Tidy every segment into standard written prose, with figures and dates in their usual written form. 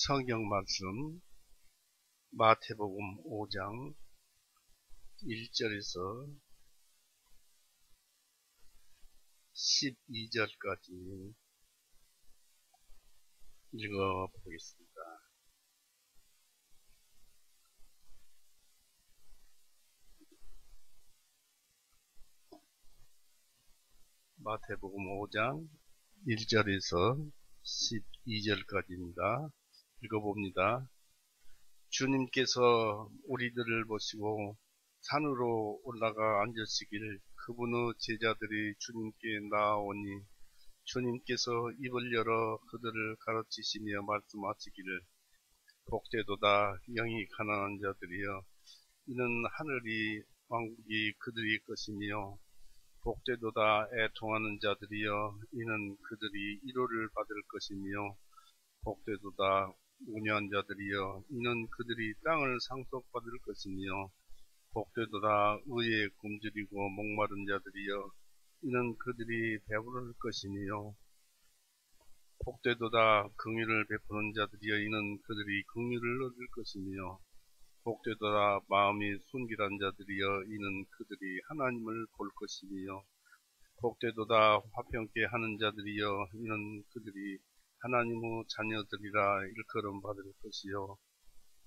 성경 말씀 마태복음 5장 1절에서 12절까지 읽어보겠습니다. 마태복음 5장 1절에서 12절까지입니다. 읽어봅니다. 주님께서 우리들을 보시고 산으로 올라가 앉으시길 그분의 제자들이 주님께 나아오니 주님께서 입을 열어 그들을 가르치시며 말씀하시기를 복되도다 영이 가난한 자들이여 이는 하늘이 왕국이 그들의 것이며 복되도다 애통하는 자들이여 이는 그들이 위로를 받을 것이며 복되도다 온유한 자들이여 이는 그들이 땅을 상속받을 것이며 복되도다 의에 굶주리고 목마른 자들이여 이는 그들이 배부를 것이며 복되도다 긍휼을 베푸는 자들이여 이는 그들이 긍휼을 얻을 것이며 복되도다 마음이 순결한 자들이여 이는 그들이 하나님을 볼 것이며 복되도다 화평케 하는 자들이여 이는 그들이 하나님의 자녀들이라 일컬음 받을 것이요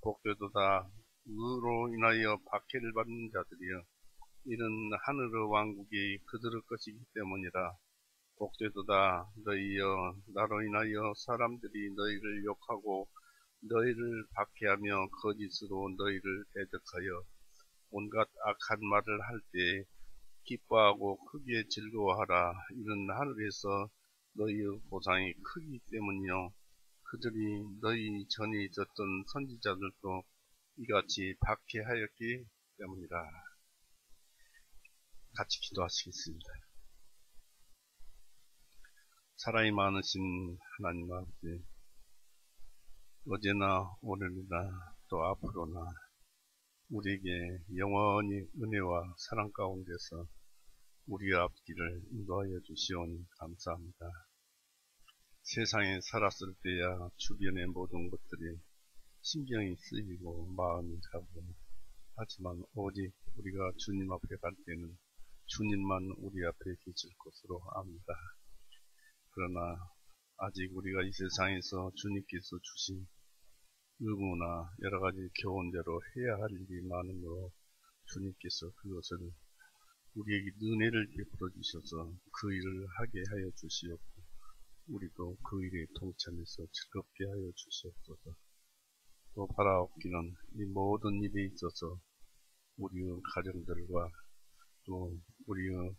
복되도다 의로 인하여 박해를 받는 자들이여 이는 하늘의 왕국이 그들의 것이기 때문이라 복되도다 너희여 나로 인하여 사람들이 너희를 욕하고 너희를 박해하며 거짓으로 너희를 대적하여 온갖 악한 말을 할 때 기뻐하고 크게 즐거워하라. 이는 하늘에서 너희의 보상이 크기 때문이요 그들이 너희 전에 있었던 선지자들도 이같이 박해하였기 때문이라. 같이 기도하시겠습니다. 사랑이 많으신 하나님 아버지, 어제나 오늘이나 또 앞으로나 우리에게 영원히 은혜와 사랑 가운데서 우리의 앞길을 인도하여 주시오니 감사합니다. 세상에 살았을 때야 주변의 모든 것들이 신경이 쓰이고 마음이 가고 하지만 오직 우리가 주님 앞에 갈 때는 주님만 우리 앞에 계실 것으로 압니다. 그러나 아직 우리가 이 세상에서 주님께서 주신 의무나 여러가지 교훈대로 해야 할 일이 많으므로 주님께서 그것을 우리에게 은혜를 베풀어 주셔서 그 일을 하게 하여 주시옵고 우리도 그 일에 동참해서 즐겁게 하여 주시옵소서. 또 바라옵기는 이 모든 일에 있어서 우리의 가정들과 또 우리의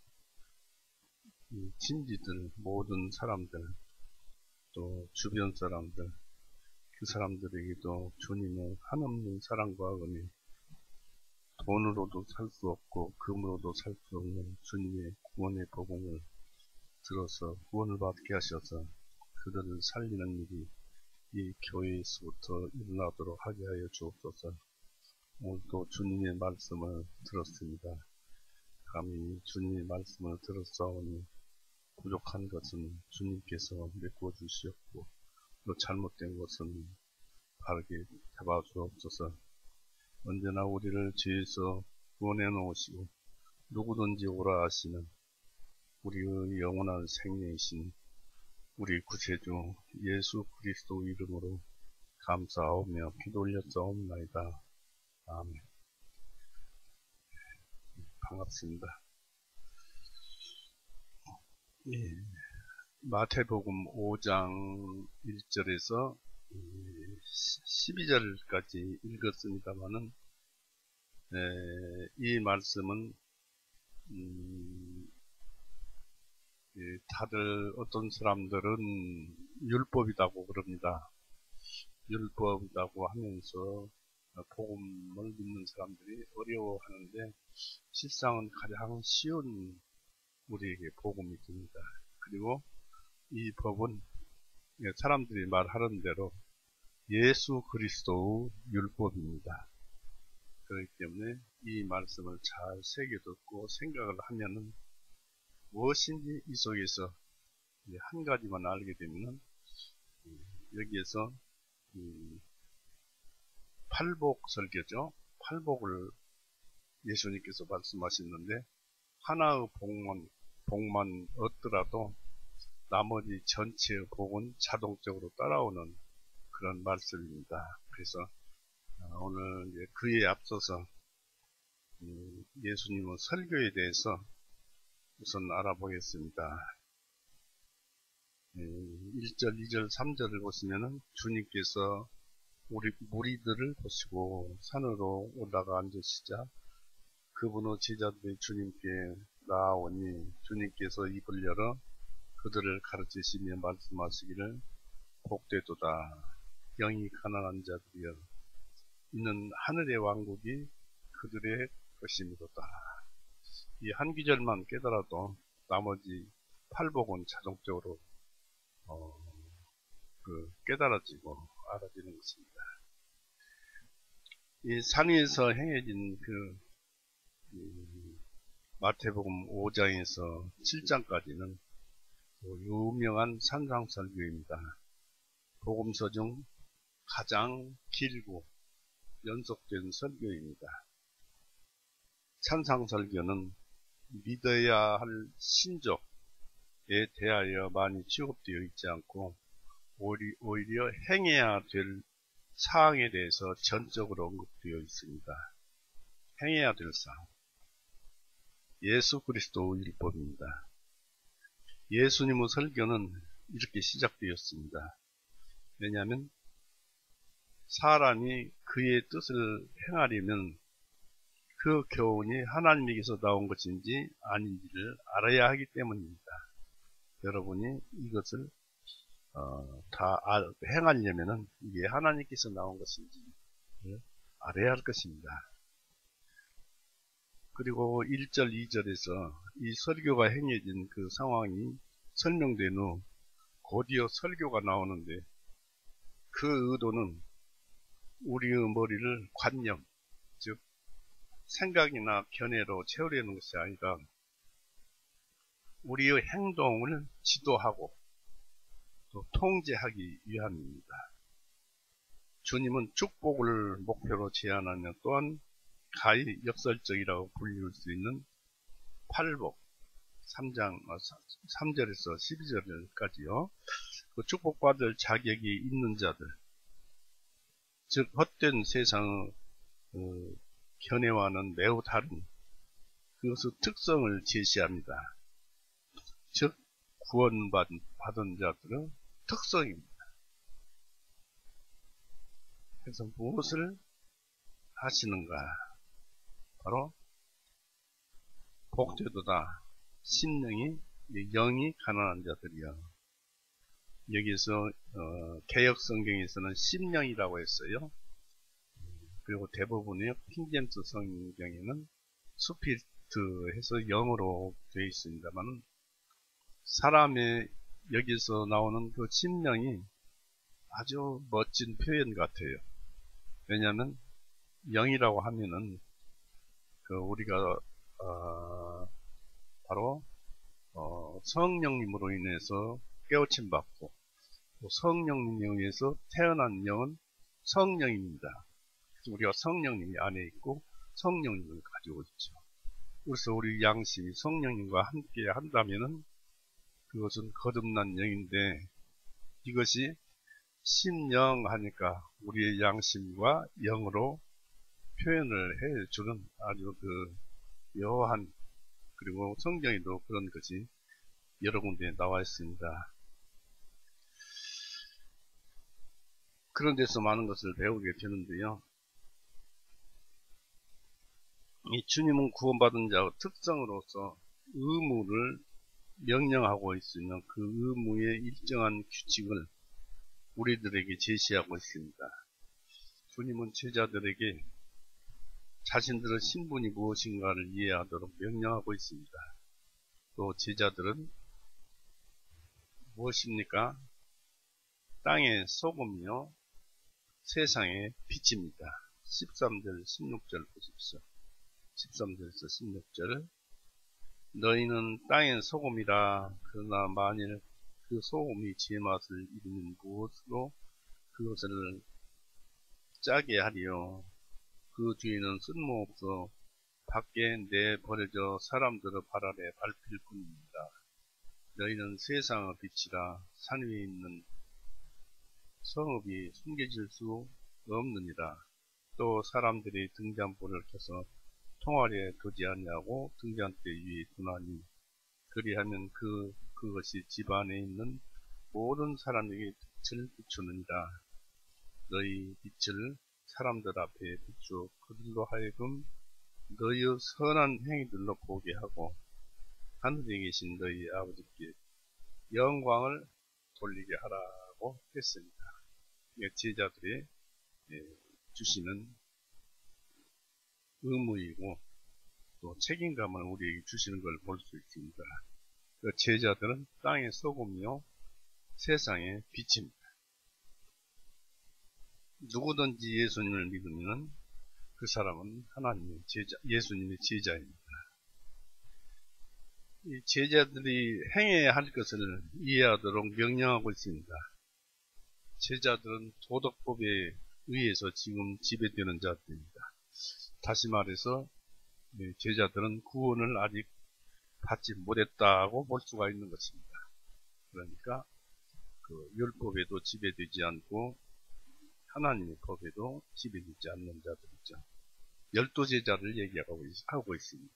친지들 모든 사람들 또 주변 사람들 그 사람들에게도 주님의 한없는 사랑과 은혜 돈으로도 살 수 없고 금으로도 살 수 없는 주님의 구원의 복음을 들어서 구원을 받게 하셔서 그들을 살리는 일이 이 교회에서부터 일어나도록 하게 하여 주옵소서. 오늘도 주님의 말씀을 들었습니다. 감히 주님의 말씀을 들었사오니 부족한 것은 주님께서 메꿔 주시옵고 또 잘못된 것은 바르게 잡아 주옵소서. 언제나 우리를 죄에서 구원해 놓으시고 누구든지 오라 하시는 우리의 영원한 생명이신 우리 구세주 예수 그리스도 이름으로 감사하오며 기도 올렸사옵나이다. 아멘. 반갑습니다. 예, 마태복음 5장 1절에서 12절까지 읽었습니다마는 이 말씀은 다들 어떤 사람들은 율법이라고 그럽니다. 율법이라고 하면서 복음을 믿는 사람들이 어려워하는데 실상은 가장 쉬운 우리에게 복음이 됩니다. 그리고 이 법은 사람들이 말하는 대로 예수 그리스도의 율법입니다. 그렇기 때문에 이 말씀을 잘 새겨듣고 생각을 하면은 무엇인지 이 속에서 한 가지만 알게 되면은 여기에서 팔복 설교죠. 팔복을 예수님께서 말씀하셨는데 하나의 복만 얻더라도 나머지 전체의 복은 자동적으로 따라오는 그런 말씀입니다. 그래서 오늘 이제 그에 앞서서 예수님의 설교에 대해서 우선 알아보겠습니다. 1절, 2절, 3절을 보시면은 주님께서 우리 무리들을 보시고 산으로 올라가 앉으시자 그분의 제자들이 주님께 나아오니 주님께서 입을 열어 그들을 가르치시며 말씀하시기를 복되도다. 영이 가난한 자들이여 이는 하늘의 왕국이 그들의 것이미로다. 이 한 구절만 깨달아도 나머지 팔복은 자동적으로 깨달아지고 알아지는 것입니다. 이 산 위에서 행해진 마태복음 5장에서 7장까지는 유명한 산상설교입니다. 복음서 중 가장 길고 연속된 설교입니다. 산상설교는 믿어야 할 신족에 대하여 많이 취급되어 있지 않고 오히려 행해야 될 사항에 대해서 전적으로 언급되어 있습니다. 행해야 될 사항. 예수 그리스도 율법입니다. 예수님의 설교는 이렇게 시작되었습니다. 왜냐하면 사람이 그의 뜻을 행하려면 그 교훈이 하나님에게서 나온 것인지 아닌지를 알아야 하기 때문입니다. 여러분이 이것을 다 행하려면 이게 하나님께서 나온 것인지 알아야 할 것입니다. 그리고 1절, 2절에서 이 설교가 행해진 그 상황이 설명된 후 곧이어 설교가 나오는데 그 의도는 우리의 머리를 관념, 즉 생각이나 견해로 채우려는 것이 아니라 우리의 행동을 지도하고 또 통제하기 위함입니다. 주님은 축복을 목표로 제안하며 또한 가히 역설적이라고 불릴 수 있는 팔복 3절에서 12절까지요. 그 축복받을 자격이 있는 자들, 즉 헛된 세상의 견해와는 매우 다른 그것의 특성을 제시합니다. 즉 구원받은 자들의 특성입니다. 그래서 무엇을 하시는가? 바로 복되도다. 심령이 영이 가난한 자들이요. 여기서 개역 성경에서는 심령이라고 했어요. 그리고 대부분의 킹제임스 성경에는 스피리트 해서 영어로 되어 있습니다만 사람의 여기서 나오는 그 심령이 아주 멋진 표현 같아요. 왜냐하면 영이라고 하면은 우리가 바로 성령님으로 인해서 깨우침 받고 또 성령님에 의해서 태어난 영은 성령입니다. 그래서 우리가 성령님이 안에 있고 성령님을 가지고 있죠. 그래서 우리 양심이 성령님과 함께 한다면은 그것은 거듭난 영인데 이것이 심령 하니까 우리의 양심과 영으로 표현을 해주는 아주 묘한, 그리고 성경에도 그런 것이 여러 군데에 나와 있습니다. 그런 데서 많은 것을 배우게 되는데요. 이 주님은 구원받은 자의 특성으로서 의무를 명령하고 있으며 그 의무의 일정한 규칙을 우리들에게 제시하고 있습니다. 주님은 제자들에게 자신들의 신분이 무엇인가를 이해하도록 명령하고 있습니다. 또 제자들은 무엇입니까? 땅의 소금이요 세상의 빛입니다. 13절 16절 보십시오. 13절에서 16절 너희는 땅의 소금이라. 그러나 만일 그 소금이 제 맛을 잃으면 무엇으로 그것을 짜게 하리요. 그 주인은 쓸모없어 밖에 내버려져 사람들의 발 아래 밟힐 뿐입니다. 너희는 세상의 빛이라. 산 위에 있는 성읍이 숨겨질 수 없느니라. 또 사람들이 등잔불을 켜서 통아리에 두지 아니하고 등잔대 위에 두나니 그리하면 그것이 집 안에 있는 모든 사람에게 빛을 비추느니라. 너희 빛을 사람들 앞에 비추어 그들로 하여금 너희의 선한 행위들로 보게 하고 하늘에 계신 너희 아버지께 영광을 돌리게 하라고 했습니다. 제자들이 주시는 의무이고 또 책임감을 우리에게 주시는 걸 볼 수 있습니다. 그 제자들은 땅의 소금이요 세상의 빛입니다. 누구든지 예수님을 믿으면 그 사람은 하나님의 제자, 예수님의 제자입니다. 이 제자들이 행해야 할 것을 이해하도록 명령하고 있습니다. 제자들은 도덕법에 의해서 지금 지배되는 자들입니다. 다시 말해서 제자들은 구원을 아직 받지 못했다고 볼 수가 있는 것입니다. 그러니까 그 율법에도 지배되지 않고 하나님의 법에도 지배되지 않는 자들이죠. 12제자를 얘기하고 있습니다.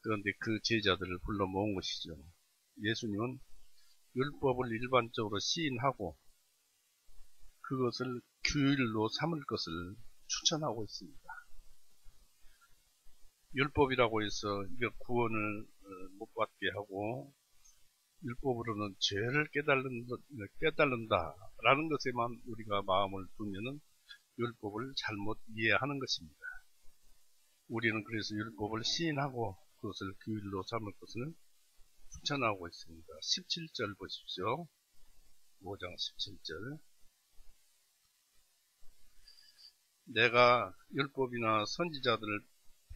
그런데 그 제자들을 불러 모은 것이죠. 예수님은 율법을 일반적으로 시인하고 그것을 규율로 삼을 것을 추천하고 있습니다. 율법이라고 해서 이거 구원을 못 받게 하고 율법으로는 죄를 깨달는다라는 것에만 우리가 마음을 두면은 율법을 잘못 이해하는 것입니다. 우리는 그래서 율법을 시인하고 그것을 규율로 삼을 것을 추천하고 있습니다. 17절 보십시오. 5장 17절. 내가 율법이나 선지자들을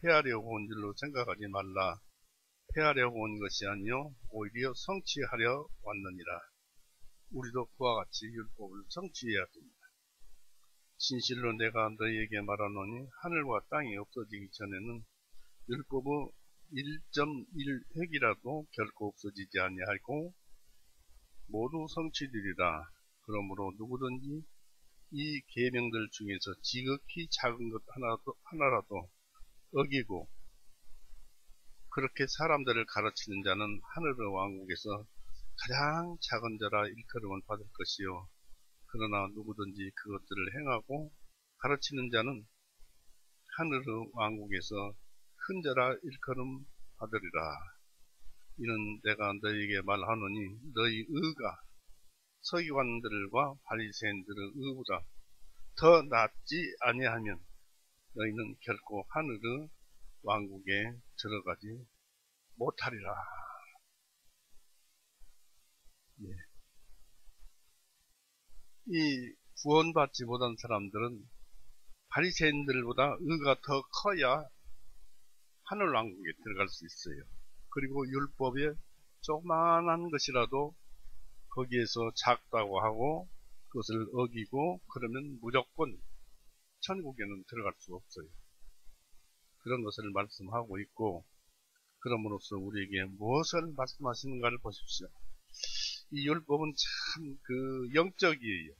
폐하려고 온 줄로 생각하지 말라. 폐하려고 온 것이 아니요 오히려 성취하려 왔느니라. 우리도 그와 같이 율법을 성취해야 됩니다. 진실로 내가 너희에게 말하노니 하늘과 땅이 없어지기 전에는 율법의 1.1획이라도 결코 없어지지 아니하고 모두 성취되리라. 그러므로 누구든지 이 계명들 중에서 지극히 작은 것 하나라도 어기고 그렇게 사람들을 가르치는 자는 하늘의 왕국에서 가장 작은 자라 일컬음을 받을 것이요. 그러나 누구든지 그것들을 행하고 가르치는 자는 하늘의 왕국에서 큰 자라 일컬음 받으리라. 이는 내가 너희에게 말하노니 너희 의가 서기관들과 바리새인들의 의보다 더 낫지 아니하면 너희는 결코 하늘의 왕국에 들어가지 못하리라. 예. 이 구원받지 못한 사람들은 바리새인들보다 의가 더 커야 하늘 왕국에 들어갈 수 있어요. 그리고 율법에 조그만한 것이라도 거기에서 작다고 하고 그것을 어기고 그러면 무조건 천국에는 들어갈 수 없어요. 그런 것을 말씀하고 있고 그럼으로써 우리에게 무엇을 말씀하시는가를 보십시오. 이 율법은 참 영적이에요.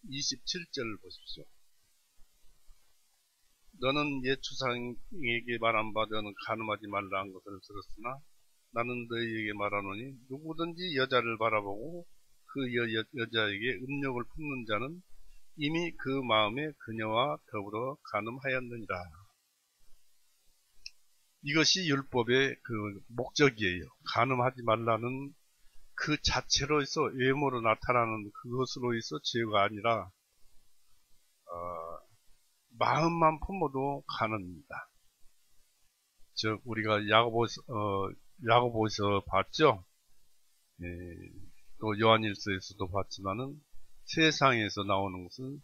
27절 보십시오. 너는 옛 조상에게 말한 바 너는 간음하지 말라 한 것을 들었으나 나는 너희에게 말하노니 누구든지 여자를 바라보고 그 여자에게 음욕을 품는 자는 이미 그 마음에 그녀와 더불어 간음하였느니라. 이것이 율법의 그 목적이에요. 간음하지 말라는 그 자체로서 외모로 나타나는 그것으로서 죄가 아니라 마음만 품어도 간음입니다. 즉 우리가 야고보서 봤죠. 또 요한일서에서도 봤지만은 세상에서 나오는 것은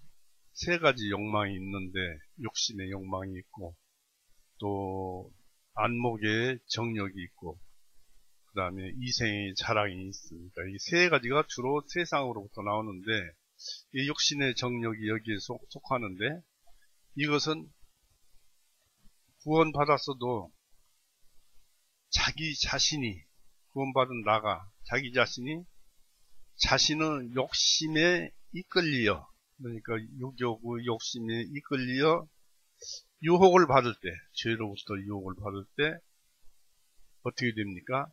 세 가지 욕망이 있는데 욕심의 욕망이 있고 또 안목의 정욕이 있고 그 다음에 이생의 자랑이 있으니까 이 세 가지가 주로 세상으로부터 나오는데 이 육신의 정력이 여기에 속하는데 이것은 구원받았어도 자기 자신이 구원받은 나가 자기 자신이 자신의 욕심에 이끌려 그러니까 육욕의 욕심에 이끌려 유혹을 받을 때 죄로부터 유혹을 받을 때 어떻게 됩니까?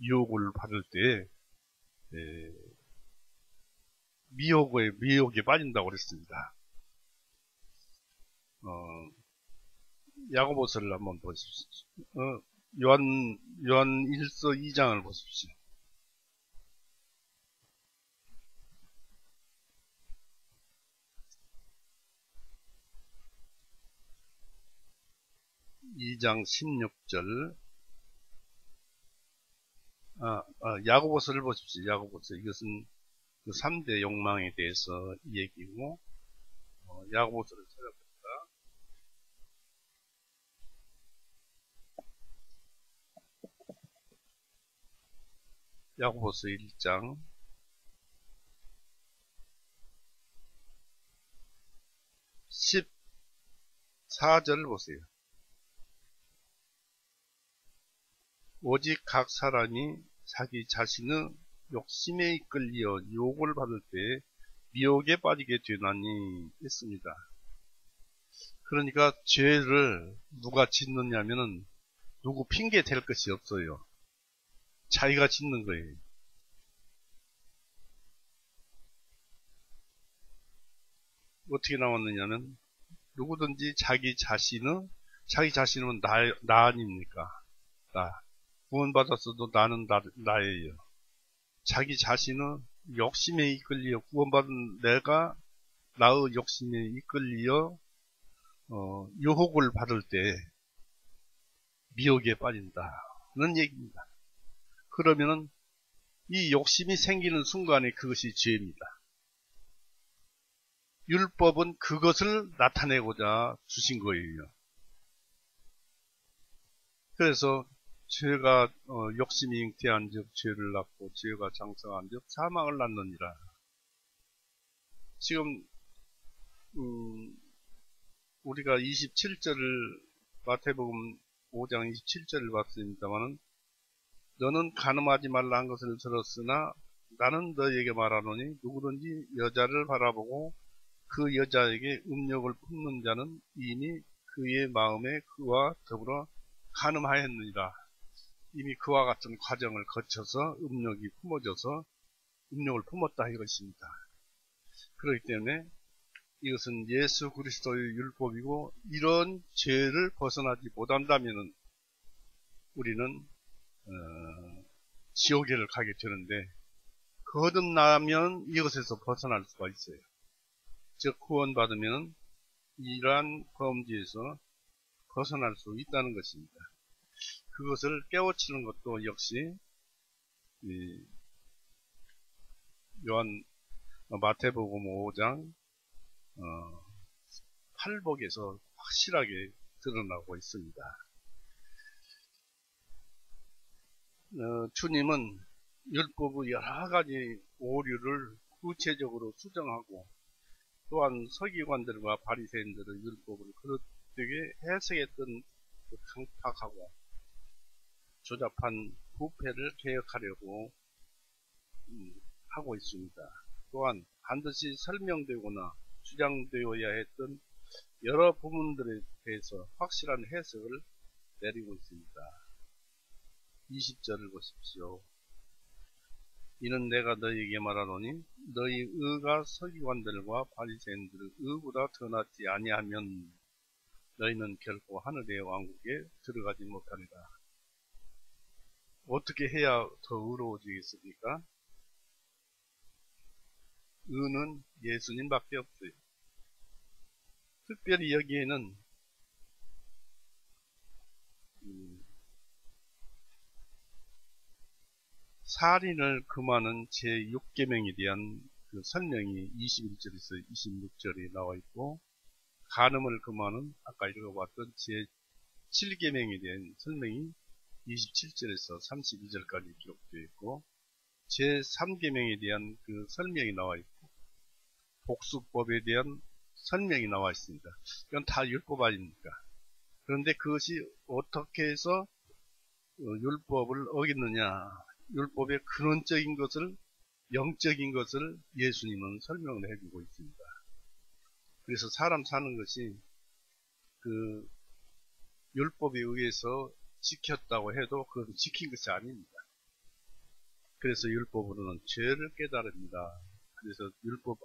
유혹을 받을 때 미혹에 빠진다고 그랬습니다. 야고보서를 한번 보십시오. 요한 1서 2장을 보십시오. (2장) 16절 야고보서를 보십시오. 야고보서 이것은 그 3대 욕망에 대해서 얘기고 야고보서를 찾아봅니다. 야고보서 1장 14절 보세요. 오직 각 사람이 자기 자신의 욕심에 이끌려 유혹을 받을 때 미혹에 빠지게 되나니 했습니다. 그러니까 죄를 누가 짓느냐면은 누구 핑계 댈 것이 없어요. 자기가 짓는 거예요. 어떻게 나왔느냐면 누구든지 자기 자신은 나 아닙니까? 나. 구원받았어도 나는 나예요. 자기 자신은 욕심에 이끌려 구원받은 내가 나의 욕심에 이끌려 유혹을 받을 때 미혹에 빠진다는 얘기입니다. 그러면은 이 욕심이 생기는 순간에 그것이 죄입니다. 율법은 그것을 나타내고자 주신 거예요. 그래서 죄가 욕심이 잉태한 즉 죄를 낳고 죄가 장성한 즉 사망을 낳느니라. 지금 우리가 27절을 마태복음 5장 27절을 봤습니다마는 너는 간음하지 말라 한 것을 들었으나 나는 너에게 말하노니 누구든지 여자를 바라보고 그 여자에게 음욕을 품는 자는 이미 그의 마음에 그와 더불어 간음하였느니라. 이미 그와 같은 과정을 거쳐서 음욕이 품어져서 음욕을 품었다 이것입니다. 그렇기 때문에 이것은 예수 그리스도의 율법이고 이런 죄를 벗어나지 못한다면 우리는 지옥에를 가게 되는데 거듭나면 이것에서 벗어날 수가 있어요. 즉 구원받으면 이러한 범죄에서 벗어날 수 있다는 것입니다. 그것을 깨우치는 것도 역시 마태복음 5장 8복에서 확실하게 드러나고 있습니다. 주님은 율법의 여러가지 오류를 구체적으로 수정하고 또한 서기관들과 바리새인들의 율법을 그릇되게 해석했던 그 강팍하고 조잡한 부패를 개혁하려고 하고 있습니다. 또한 반드시 설명되거나 주장되어야 했던 여러 부분들에 대해서 확실한 해석을 내리고 있습니다. 20절을 보십시오. 이는 내가 너희에게 말하노니 너희 의가 서기관들과 바리새인들의 의보다 더 낫지 아니하면 너희는 결코 하늘의 왕국에 들어가지 못하리라. 어떻게 해야 더 의로워지겠습니까? 의는 예수님밖에 없어요. 특별히 여기에는 살인을 금하는 제6계명에 대한 그 설명이 21절에서 26절에 나와 있고 간음을 금하는 아까 읽어봤던 제7계명에 대한 설명이 27절에서 32절까지 기록되어 있고 제3계명에 대한 그 설명이 나와 있고 복수법에 대한 설명이 나와 있습니다. 이건 다 율법 아닙니까? 그런데 그것이 어떻게 해서 율법을 어겼느냐, 율법의 근원적인 것을, 영적인 것을 예수님은 설명을 해주고 있습니다. 그래서 사람 사는 것이 그 율법에 의해서 지켰다고 해도 그것은 지킨 것이 아닙니다. 그래서 율법으로는 죄를 깨달습니다. 그래서 율법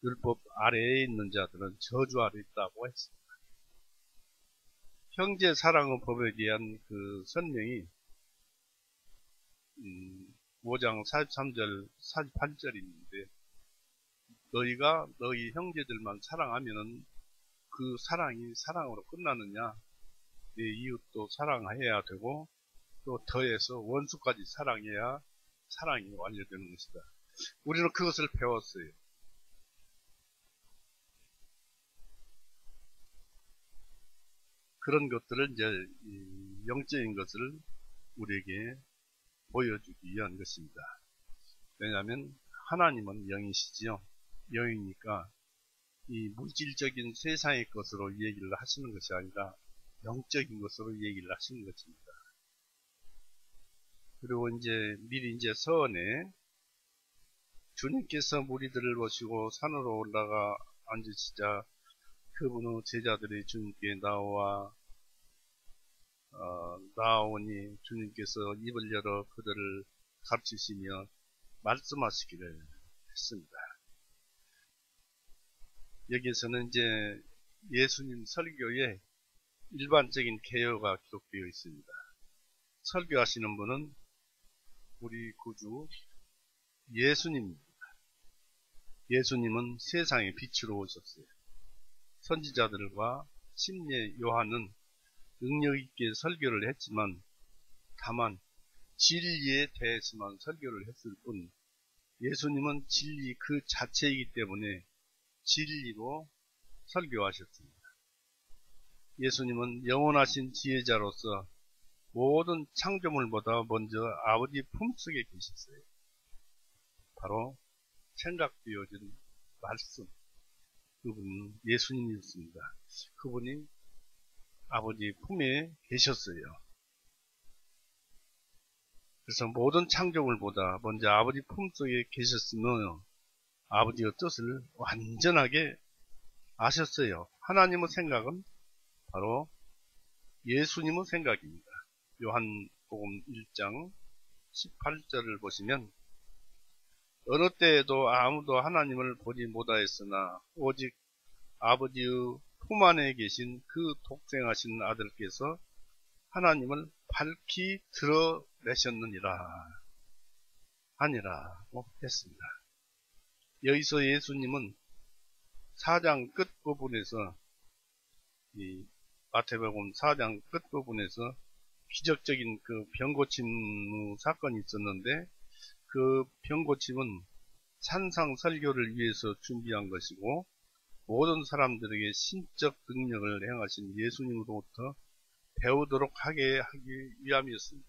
율법 아래에 있는 자들은 저주 아래 있다고 했습니다. 형제 사랑의 법에 대한 그 설명이 5장 43절, 48절인데 너희가 너희 형제들만 사랑하면은 그 사랑이 사랑으로 끝나느냐? 내 이웃도 사랑해야 되고 또 더해서 원수까지 사랑해야 사랑이 완료되는 것이다. 우리는 그것을 배웠어요. 그런 것들을 이제 영적인 것을 우리에게 보여주기 위한 것입니다. 왜냐하면 하나님은 영이시지요. 영이니까 이 물질적인 세상의 것으로 얘기를 하시는 것이 아니라 영적인 것으로 얘기를 하시는 것입니다. 그리고 미리 서원에 주님께서 무리들을 모시고 산으로 올라가 앉으시자 그분의 제자들이 주님께 나오니 주님께서 입을 열어 그들을 가르치시며 말씀하시기를 했습니다. 여기에서는 예수님 설교에 일반적인 개요가 기록되어 있습니다. 설교하시는 분은 우리 구주 예수님입니다. 예수님은 세상의 빛으로 오셨어요. 선지자들과 심예 요한은 능력 있게 설교를 했지만 다만 진리에 대해서만 설교를 했을 뿐 예수님은 진리 그 자체이기 때문에 진리로 설교하셨습니다. 예수님은 영원하신 지혜자로서 모든 창조물보다 먼저 아버지 품속에 계셨어요. 바로 생각되어진 말씀, 그분은 예수님이었습니다. 그분이 아버지 품에 계셨어요. 그래서 모든 창조물보다 먼저 아버지 품속에 계셨으면 아버지의 뜻을 완전하게 아셨어요. 하나님의 생각은 바로 예수님의 생각입니다. 요한복음 1장 18절을 보시면 어느 때에도 아무도 하나님을 보지 못하였으나 오직 아버지의 품 안에 계신 그 독생하신 아들께서 하나님을 밝히 드러내셨느니라 아니라고 했습니다. 여기서 예수님은 4장 끝부분에서 이 마태복음 4장 끝부분에서 기적적인 그 병고침 사건이 있었는데 그 병고침은 산상 설교를 위해서 준비한 것이고 모든 사람들에게 신적 능력을 행하신 예수님으로부터 배우도록 하기 위함이었습니다.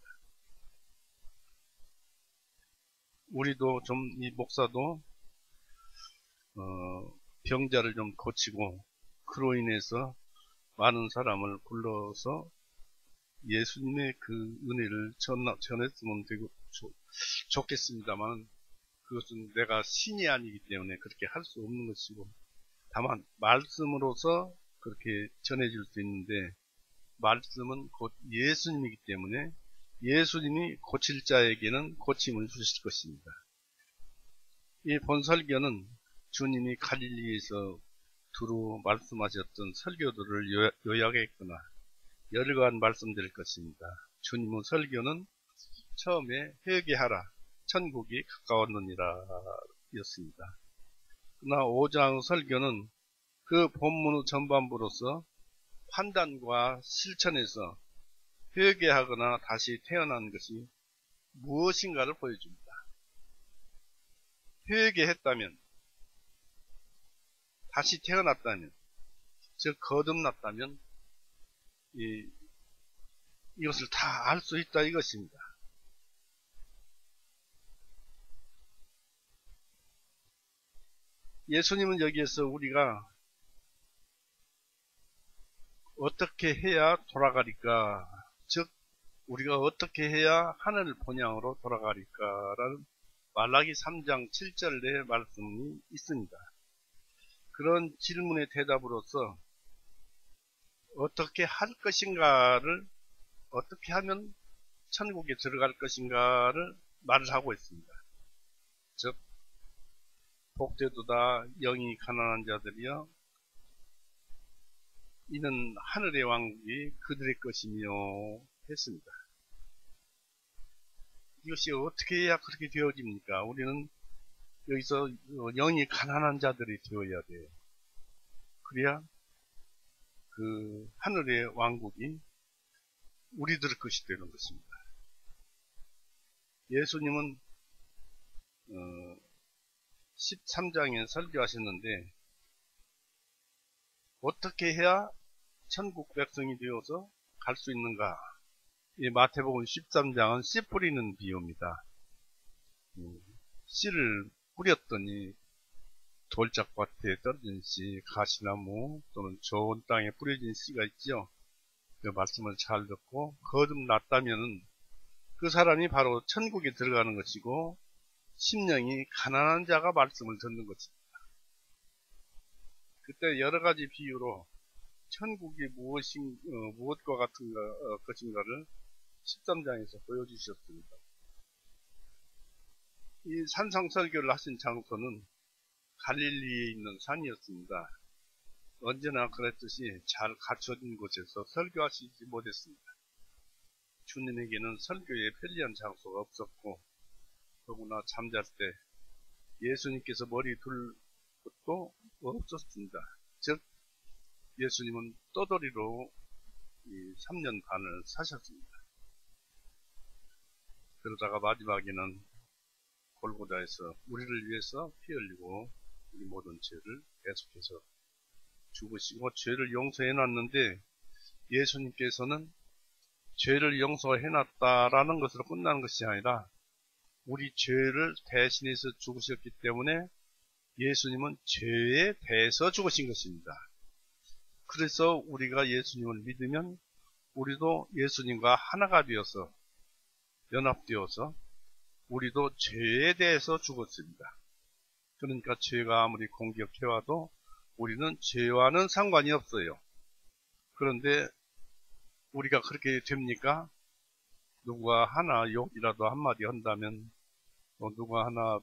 우리도 이 목사도 병자를 좀 고치고 그로 인해서 많은 사람을 불러서 예수님의 그 은혜를 전했으면 되고 좋겠습니다만 그것은 내가 신이 아니기 때문에 그렇게 할 수 없는 것이고 다만 말씀으로서 그렇게 전해질 수 있는데 말씀은 곧 예수님이기 때문에 예수님이 고칠 자에게는 고침을 주실 것입니다. 이 본설교는 주님이 갈릴리에서 두루 말씀하셨던 설교들을 요약했거나 열거한 말씀될 것입니다. 주님의 설교는 처음에 회개하라 천국이 가까웠느니라 였습니다. 그러나 5장 설교는 그 본문의 전반부로서 판단과 실천에서 회개하거나 다시 태어난 것이 무엇인가를 보여줍니다. 회개했다면, 다시 태어났다면, 즉 거듭났다면 이것을 다 알 수 있다 이것입니다. 예수님은 여기에서 우리가 어떻게 해야 돌아가리까, 즉 우리가 어떻게 해야 하늘 본향으로 돌아가리까라는 말라기 3장 7절의 말씀이 있습니다. 그런 질문의 대답으로서 어떻게 할 것인가를, 어떻게 하면 천국에 들어갈 것인가를 말을 하고 있습니다. 즉 복되도다 영이 가난한 자들이여, 이는 하늘의 왕국이 그들의 것이며 했습니다. 이것이 어떻게 해야 그렇게 되어집니까? 우리는 여기서 영이 가난한 자들이 되어야 돼요. 그래야 그 하늘의 왕국이 우리들 것이 되는 것입니다. 예수님은 13장에 설교하셨는데 어떻게 해야 천국 백성이 되어서 갈 수 있는가? 이 마태복음 13장은 씨 뿌리는 비유입니다. 씨를 뿌렸더니 돌짝밭에 떨어진 씨, 가시나무 또는 좋은 땅에 뿌려진 씨가 있죠. 그 말씀을 잘 듣고 거듭났다면은 그 사람이 바로 천국에 들어가는 것이고, 심령이 가난한 자가 말씀을 듣는 것입니다. 그때 여러 가지 비유로 천국이 무엇과 같은 것인가를 13장에서 보여주셨습니다. 이 산상설교를 하신 장소는 갈릴리에 있는 산이었습니다. 언제나 그랬듯이 잘 갖춰진 곳에서 설교하시지 못했습니다. 주님에게는 설교에 편리한 장소가 없었고, 더구나 잠잘 때 예수님께서 머리 둘 곳도 없었습니다. 즉 예수님은 떠돌이로 3년 반을 사셨습니다. 그러다가 마지막에는 골고다에서 우리를 위해서 피 흘리고 우리 모든 죄를 계속해서 죽으시고 죄를 용서해 놨는데, 예수님께서는 죄를 용서해 놨다라는 것으로 끝나는 것이 아니라 우리 죄를 대신해서 죽으셨기 때문에 예수님은 죄에 대해서 죽으신 것입니다. 그래서 우리가 예수님을 믿으면 우리도 예수님과 하나가 되어서, 연합되어서 우리도 죄에 대해서 죽었습니다. 그러니까 죄가 아무리 공격해와도 우리는 죄와는 상관이 없어요. 그런데 우리가 그렇게 됩니까? 누가 하나 욕이라도 한마디 한다면, 누가 하나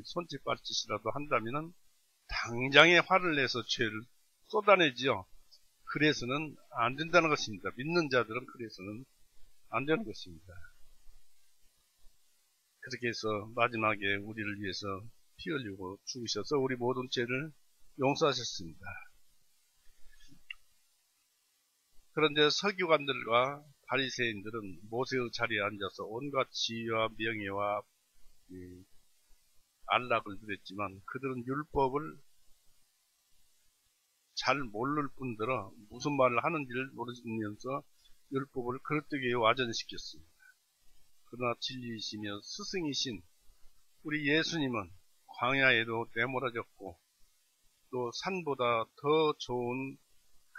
손짓 발짓이라도 한다면 당장에 화를 내서 죄를 쏟아내지요. 그래서는 안 된다는 것입니다. 믿는 자들은 그래서는 안 되는 것입니다. 그렇게 해서 마지막에 우리를 위해서 피 흘리고 죽으셔서 우리 모든 죄를 용서하셨습니다. 그런데 서기관들과 바리새인들은 모세의 자리에 앉아서 온갖 지혜와 명예와 안락을 누렸지만 그들은 율법을 잘 모를 뿐더러 무슨 말을 하는지를 모르면서 율법을 그릇되게 와전시켰습니다. 그러나 진리이시며 스승이신 우리 예수님은 광야에도 내몰아졌고 또 산보다 더 좋은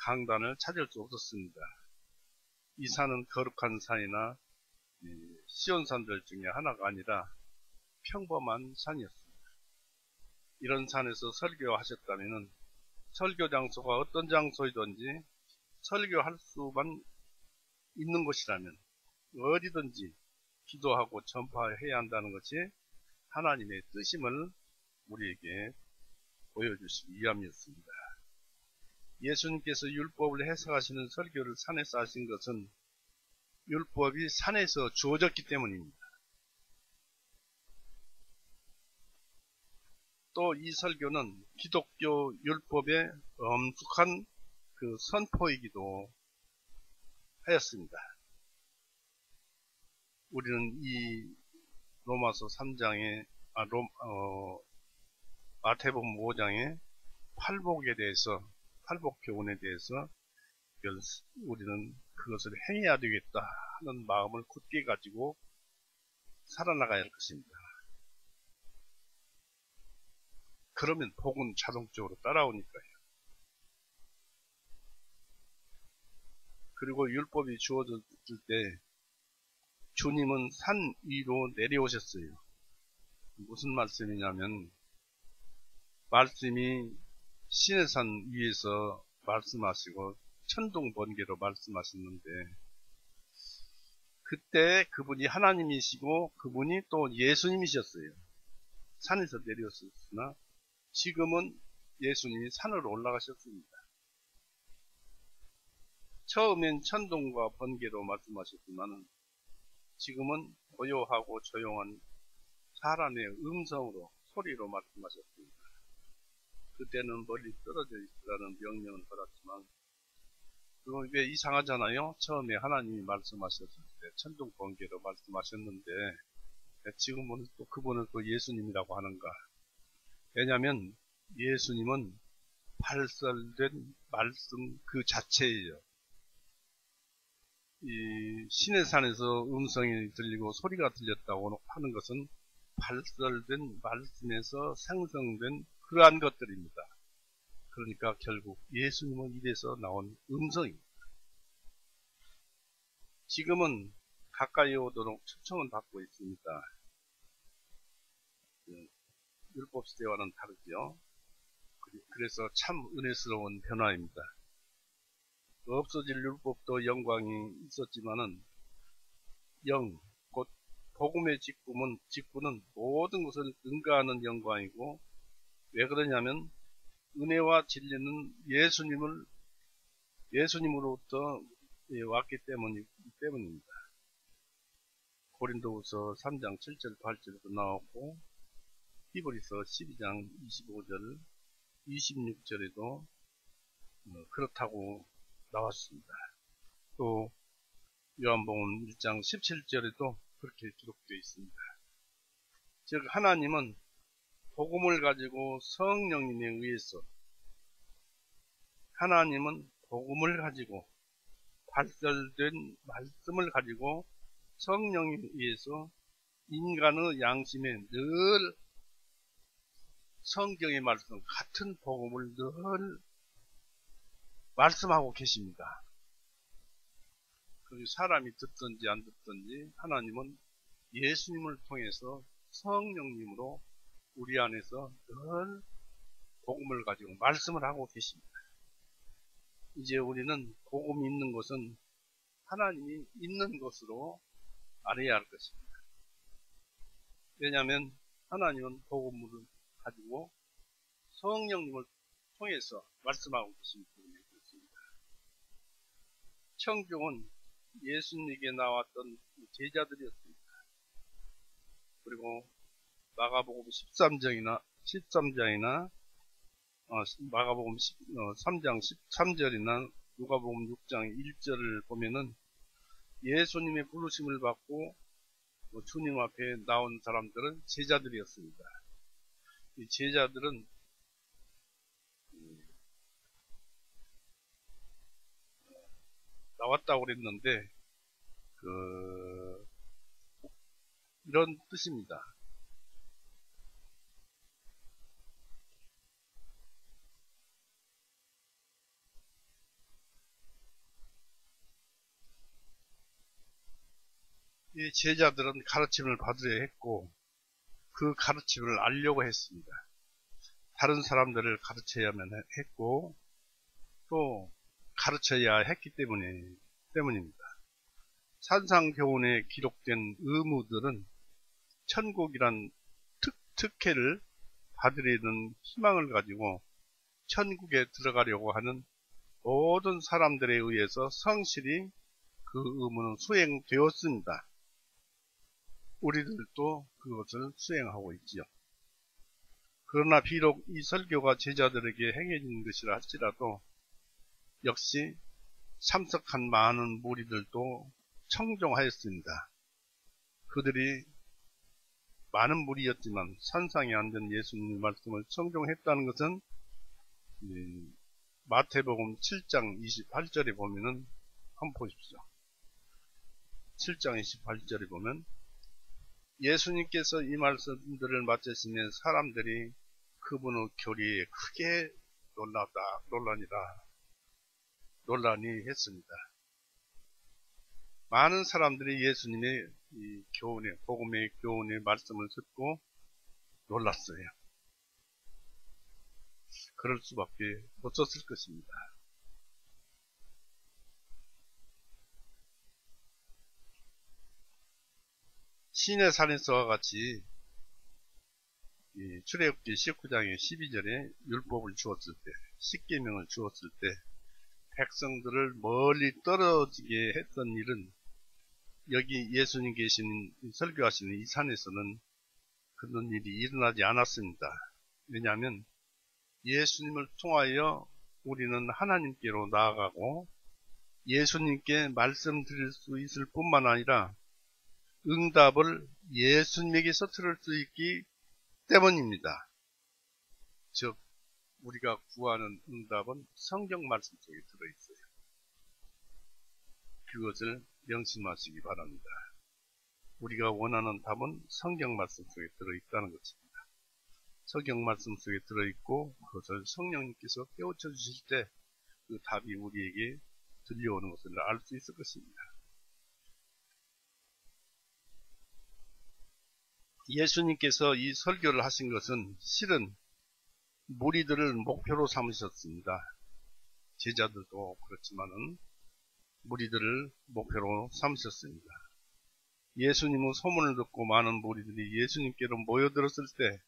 강단을 찾을 수 없었습니다. 이 산은 거룩한 산이나 시온산들 중에 하나가 아니라 평범한 산이었습니다. 이런 산에서 설교하셨다면 설교 장소가 어떤 장소이든지 설교할 수만 있는 곳이라면 어디든지 기도하고 전파해야 한다는 것이 하나님의 뜻임을 우리에게 보여주시기 위함이었습니다. 예수님께서 율법을 해석하시는 설교를 산에서 하신 것은 율법이 산에서 주어졌기 때문입니다. 또 이 설교는 기독교 율법의 엄숙한 그 선포이기도 하였습니다. 우리는 이 로마서 3장에 마태복음 5장의 팔복에 대해서, 팔복 교훈에 대해서 우리는 그것을 행해야 되겠다 하는 마음을 굳게 가지고 살아나가야 할 것입니다. 그러면 복은 자동적으로 따라오니까요. 그리고 율법이 주어졌을 때 주님은 산 위로 내려오셨어요. 무슨 말씀이냐면 말씀이 시내산 위에서 말씀하시고 천둥 번개로 말씀하셨는데 그때 그분이 하나님이시고 그분이 또 예수님이셨어요. 산에서 내려오셨으나 지금은 예수님이 산으로 올라가셨습니다. 처음엔 천둥과 번개로 말씀하셨지만 지금은 고요하고 조용한 사람의 음성으로 소리로 말씀하셨습니다. 그때는 멀리 떨어져 있으라는 명령을 받았지만 그건 왜 이상하잖아요. 처음에 하나님이 말씀하셨을 때 천둥 번개로 말씀하셨는데 지금은 또 그분을 또 예수님이라고 하는가. 왜냐하면 예수님은 발설된 말씀 그 자체예요. 이 시내산에서 음성이 들리고 소리가 들렸다고 하는 것은 발설된 말씀에서 생성된 그러한 것들입니다. 그러니까 결국 예수님은 입에서 나온 음성입니다. 지금은 가까이 오도록 초청을 받고 있습니다. 율법 시대와는 다르죠. 그래서 참 은혜스러운 변화입니다. 없어질 율법도 영광이 있었지만은 곧 복음의 직분은 모든 것을 능가하는 영광이고 왜 그러냐면 은혜와 진리는 예수님으로부터 왔기 때문입니다. 고린도후서 3장 7절 8절도 나오고 히브리서 12장 25절 26절에도 그렇다고 나왔습니다. 또 요한복음 1장 17절에도 그렇게 기록되어 있습니다. 즉 하나님은 복음을 가지고 성령님에 의해서 하나님은 복음을 가지고 발설된 말씀을 가지고 성령에 의해서 인간의 양심에 늘 성경의 말씀 같은 복음을 늘 말씀하고 계십니다. 그리고 사람이 듣든지 안 듣든지 하나님은 예수님을 통해서 성령님으로 우리 안에서 늘 복음을 가지고 말씀을 하고 계십니다. 이제 우리는 복음이 있는 것은 하나님이 있는 것으로 알아야 할 것입니다. 왜냐하면 하나님은 복음을 가지고 성령님을 통해서 말씀하고 계십니다. 청중은 예수님에게 나왔던 제자들이었습니다. 그리고 마가복음 13장이나 마가복음 3장 13절이나 누가복음 6장 1절을 보면은 예수님의 부르심을 받고 주님 앞에 나온 사람들은 제자들이었습니다. 이 제자들은 나왔다고 그랬는데 이런 뜻입니다. 이 제자들은 가르침을 받으려 했고 그 가르침을 알려고 했습니다. 다른 사람들을 가르쳐야만 했고 또 가르쳐야 했기 때문입니다. 산상교훈에 기록된 의무들은 천국이란 특혜를 받으려는 희망을 가지고 천국에 들어가려고 하는 모든 사람들에 의해서 성실히 그 의무는 수행되었습니다. 우리들도 그것을 수행하고 있지요. 그러나 비록 이 설교가 제자들에게 행해진 것이라 할지라도 역시 참석한 많은 무리들도 청종하였습니다. 그들이 많은 무리였지만 산상에 앉은 예수님의 말씀을 청종했다는 것은 마태복음 7장 28절에 보면은 한번 보십시오. 7장 28절에 보면 예수님께서 이 말씀들을 마치시면 사람들이 그분의 교리에 크게 논란이 했습니다. 많은 사람들이 예수님의 이 교훈의, 복음의 교훈의 말씀을 듣고 놀랐어요. 그럴 수밖에 없었을 것입니다. 신의 산에서와 같이 출애굽기 19장의 12절에 율법을 주었을 때, 십계명을 주었을 때 백성들을 멀리 떨어지게 했던 일은 여기 예수님 계신 설교하시는 이 산에서는 그런 일이 일어나지 않았습니다. 왜냐하면 예수님을 통하여 우리는 하나님께로 나아가고 예수님께 말씀드릴 수 있을 뿐만 아니라 응답을 예수님에게서 들을 수 있기 때문입니다. 즉 우리가 구하는 응답은 성경 말씀 속에 들어있어요. 그것을 명심하시기 바랍니다. 우리가 원하는 답은 성경 말씀 속에 들어있다는 것입니다. 성경 말씀 속에 들어있고 그것을 성령님께서 깨우쳐 주실 때 그 답이 우리에게 들려오는 것을 알 수 있을 것입니다. 예수님께서 이 설교를 하신 것은 실은 무리들을 목표로 삼으셨습니다. 제자들도 그렇지만은 무리들을 목표로 삼으셨습니다. 예수님의 소문을 듣고 많은 무리들이 예수님께로 모여들었을 때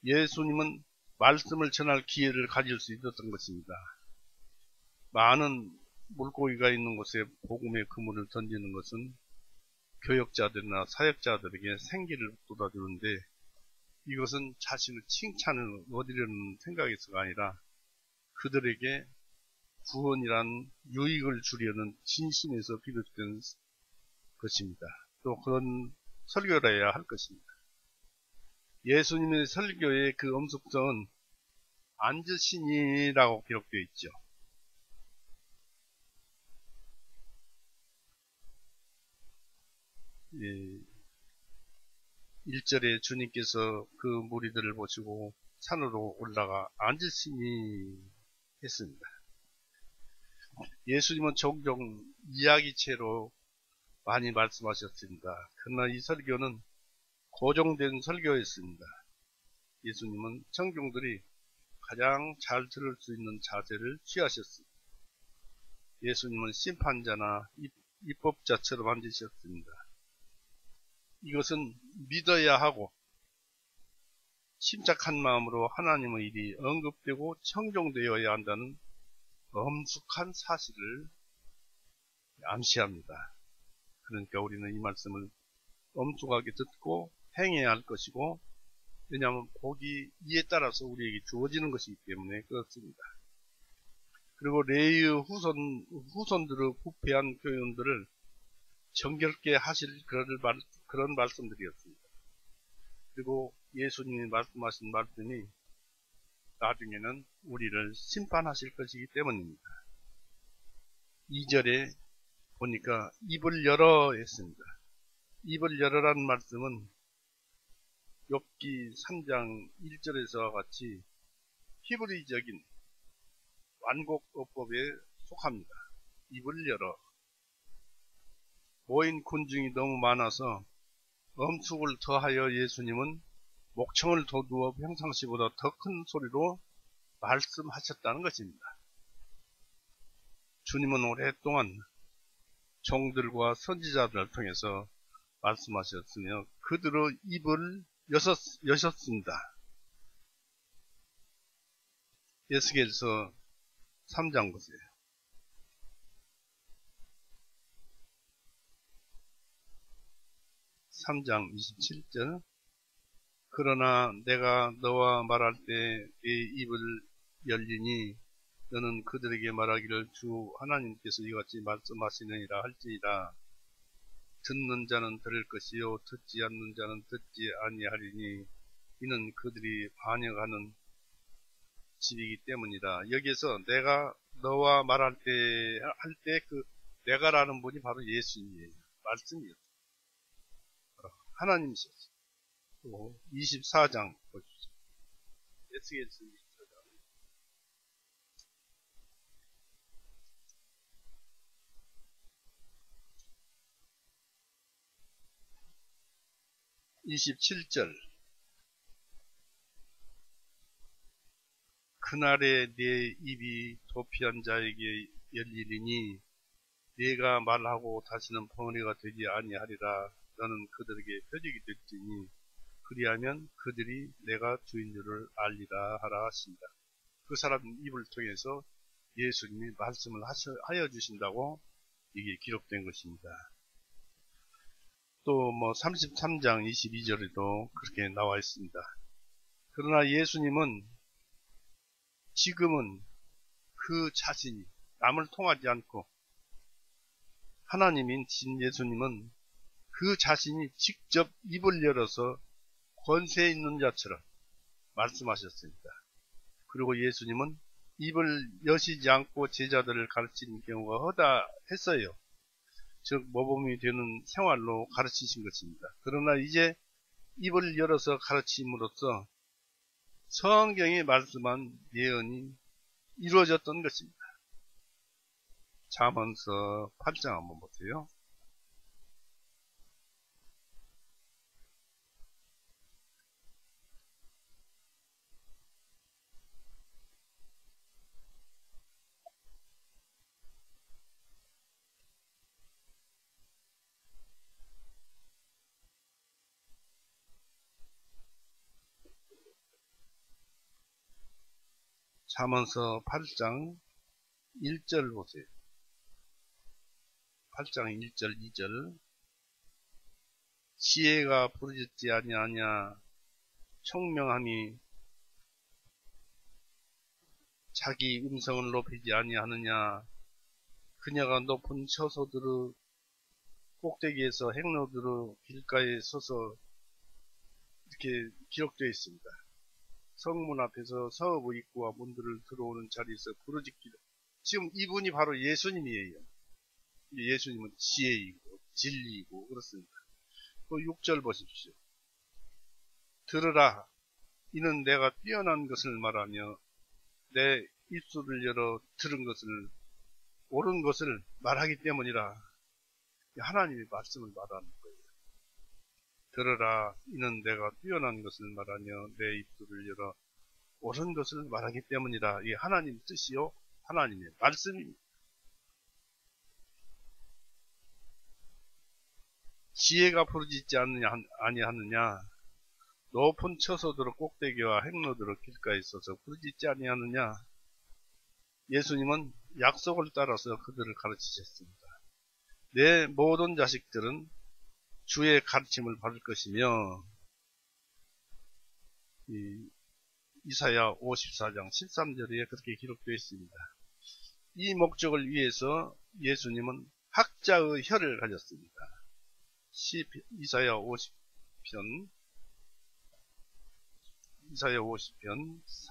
예수님은 말씀을 전할 기회를 가질 수 있었던 것입니다. 많은 물고기가 있는 곳에 복음의 그물을 던지는 것은 교역자들이나 사역자들에게 생기를 돋아주는데 이것은 자신의 칭찬을 얻으려는 생각에서가 아니라 그들에게 구원이란 유익을 주려는 진심에서 비롯된 것입니다. 또 그런 설교를 해야 할 것입니다. 예수님의 설교의 그 엄숙성은 앉으시니라고 기록되어 있죠. 1절에 주님께서 그 무리들을 보시고 산으로 올라가 앉으시니 했습니다. 예수님은 종종 이야기체로 많이 말씀하셨습니다. 그러나 이 설교는 고정된 설교였습니다. 예수님은 청중들이 가장 잘 들을 수 있는 자세를 취하셨습니다. 예수님은 심판자나 입법자처럼 앉으셨습니다. 이것은 믿어야 하고 침착한 마음으로 하나님의 일이 언급되고 청종되어야 한다는 엄숙한 사실을 암시합니다. 그러니까 우리는 이 말씀을 엄숙하게 듣고 행해야 할 것이고 왜냐하면 복이 이에 따라서 우리에게 주어지는 것이기 때문에 그렇습니다. 그리고 레위의 후손들의 부패한 교훈들을 정결케 하실 그런 말씀들이었습니다. 그리고 예수님이 말씀하신 말씀이 나중에는 우리를 심판하실 것이기 때문입니다. 2절에 보니까 입을 열어 했습니다. 입을 열어라는 말씀은 욥기 3장 1절에서와 같이 히브리적인 완곡어법에 속합니다. 입을 열어. 모인 군중이 너무 많아서 엄숙을 더하여 예수님은 목청을 돋우어 평상시보다 더 큰 소리로 말씀하셨다는 것입니다. 주님은 오랫동안 종들과 선지자들을 통해서 말씀하셨으며 그들의 입을 여셨습니다. 에스겔서 3장 보세요. 3장 27절 그러나 내가 너와 말할 때 네 입을 열리니 너는 그들에게 말하기를 주 하나님께서 이같이 말씀하시느니라 할지니라. 듣는 자는 들을 것이요 듣지 않는 자는 듣지 아니하리니 이는 그들이 반역하는 집이기 때문이다. 여기에서 내가 너와 말할 때 그 내가라는 분이 바로 예수님이에요. 말씀이었어요. 하나님이셨어요. 또 24장 보십시오. 에스겔서 24장. 27절. 그날에 내 입이 도피한 자에게 열리리니 네가 말하고 다시는 벙어리가 되지 아니하리라. 너는 그들에게 표적이 될지니 그리하면 그들이 내가 주인 줄을 알리라 하라 하신다. 그 사람 입을 통해서 예수님이 말씀을 하여 주신다고 이게 기록된 것입니다. 또 33장 22절에도 그렇게 나와 있습니다. 그러나 예수님은 지금은 그 자신이 남을 통하지 않고 하나님인 진 예수님은 그 자신이 직접 입을 열어서 권세 있는 자처럼 말씀하셨습니다. 그리고 예수님은 입을 여시지 않고 제자들을 가르치는 경우가 허다했어요. 즉 모범이 되는 생활로 가르치신 것입니다. 그러나 이제 입을 열어서 가르침으로써 성경이 말씀한 예언이 이루어졌던 것입니다. 잠언서 8장 한번 보세요. 잠언서 8장 1절 보세요. 8장 1절 2절. 지혜가 부르짖지 아니하냐, 총명함이 자기 음성을 높이지 아니하느냐, 그녀가 높은 처소들의 꼭대기에서 행로들의 길가에 서서 이렇게 기록되어 있습니다. 성문 앞에서 서읍의 입구와 문들을 들어오는 자리에서 부르짖기를. 지금 이분이 바로 예수님이에요. 예수님은 지혜이고 진리이고 그렇습니다. 또 6절 보십시오. 들으라, 이는 내가 뛰어난 것을 말하며 내 입술을 열어 들은 것을, 옳은 것을 말하기 때문이라. 하나님의 말씀을 말하는 거예요. 들으라, 이는 내가 뛰어난 것을 말하며 내 입술을 열어 옳은 것을 말하기 때문이라. 이 하나님 뜻이요, 하나님의 말씀입니다. 지혜가 부르짖지 아니하느냐, 높은 처소들의 꼭대기와 행로들의 길가에 있어서 부르짖지 아니하느냐. 예수님은 약속을 따라서 그들을 가르치셨습니다. 내 모든 자식들은 주의 가르침을 받을 것이며, 이사야 54장 13절에 그렇게 기록되어 있습니다. 이 목적을 위해서 예수님은 학자의 혀를 가졌습니다. 이사야 50편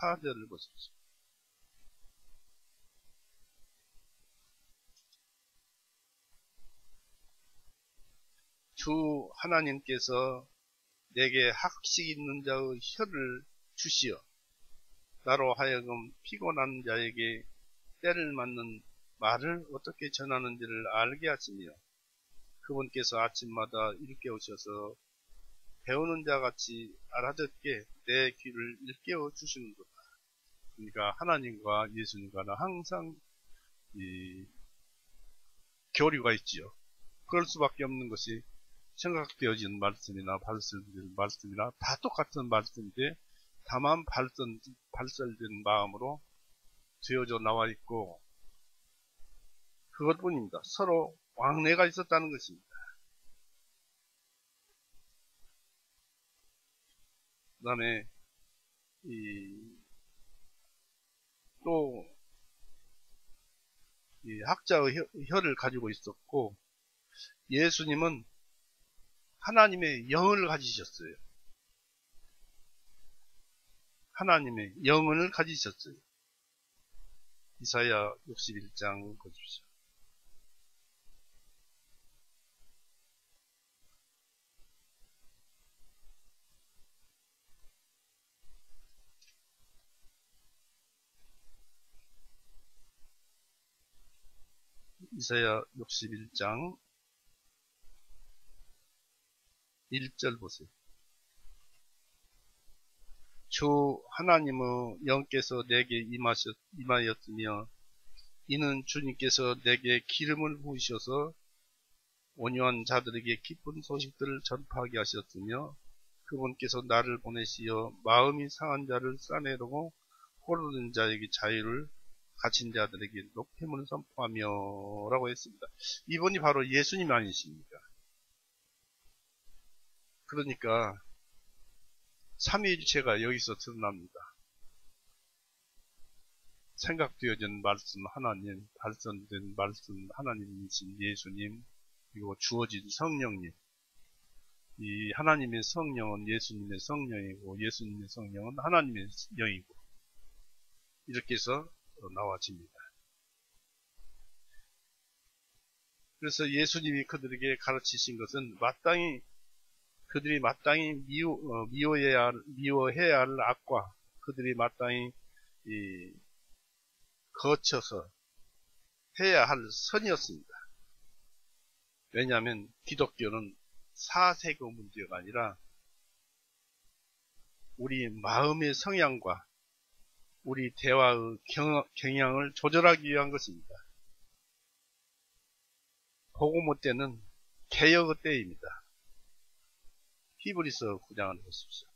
4절을 보십시오. 주 하나님께서 내게 학식 있는 자의 혀를 주시어 나로 하여금 피곤한 자에게 때를 맞는 말을 어떻게 전하는지를 알게 하시며 그분께서 아침마다 일깨우셔서 배우는 자같이 알아듣게 내 귀를 일깨워 주시는도다. 그러니까 하나님과 예수님과는 항상 교류가 있지요. 그럴 수밖에 없는 것이 생각되어진 말씀이나 발설된 말씀이나 다 똑같은 말씀인데 다만 발설된 마음으로 되어져 나와 있고 그것뿐입니다. 서로 왕래가 있었다는 것입니다. 그 다음에 또 학자의 혀를 가지고 있었고 예수님은 하나님의 영을 가지셨어요. 하나님의 영을 가지셨어요. 이사야 61장 보십시오. 이사야 61장 1절 보세요. 주 하나님의 영께서 내게 임하였으며 이는 주님께서 내게 기름을 부으셔서 온유한 자들에게 기쁜 소식들을 전파하게 하셨으며 그분께서 나를 보내시어 마음이 상한 자를 싸내려고 포로된 자에게 자유를 갇힌 자들에게 높임을 선포하며 라고 했습니다. 이분이 바로 예수님 아니십니까? 그러니까 삼위일체가 여기서 드러납니다. 생각되어진 말씀 하나님, 발전된 말씀 하나님이신 예수님, 그리고 주어진 성령님. 이 하나님의 성령은 예수님의 성령이고 예수님의 성령은 하나님의 영이고 이렇게 해서 나와집니다. 그래서 예수님이 그들에게 가르치신 것은 그들이 마땅히 미워해야 할 악과 그들이 마땅히 거쳐서 해야 할 선이었습니다. 왜냐하면 기독교는 사세고 문제가 아니라 우리 마음의 성향과 우리 대화의 경향을 조절하기 위한 것입니다. 복음의 때는 개혁의 때입니다. 히브리서 9장을 보십시오.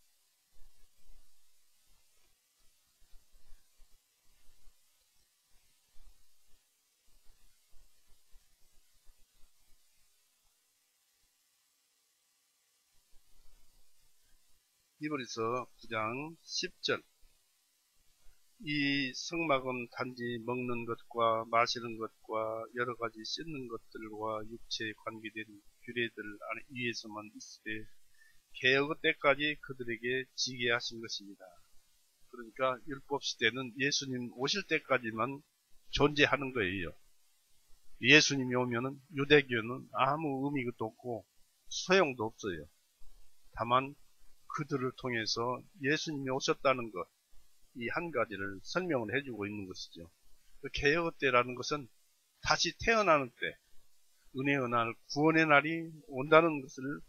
히브리서 9장 10절. 이 성막은 단지 먹는 것과 마시는 것과 여러 가지 씻는 것들과 육체에 관계된 규례들 위에서만 있으되 개혁의 때까지 그들에게 지게 하신 것입니다. 그러니까 율법 시대는 예수님 오실 때까지만 존재하는 거예요. 예수님이 오면은 유대교는 아무 의미가 없고 소용도 없어요. 다만 그들을 통해서 예수님이 오셨다는 것, 이 한 가지를 설명을 해주고 있는 것이죠. 개혁의 때라는 것은 다시 태어나는 때, 은혜의 날, 구원의 날이 온다는 것을,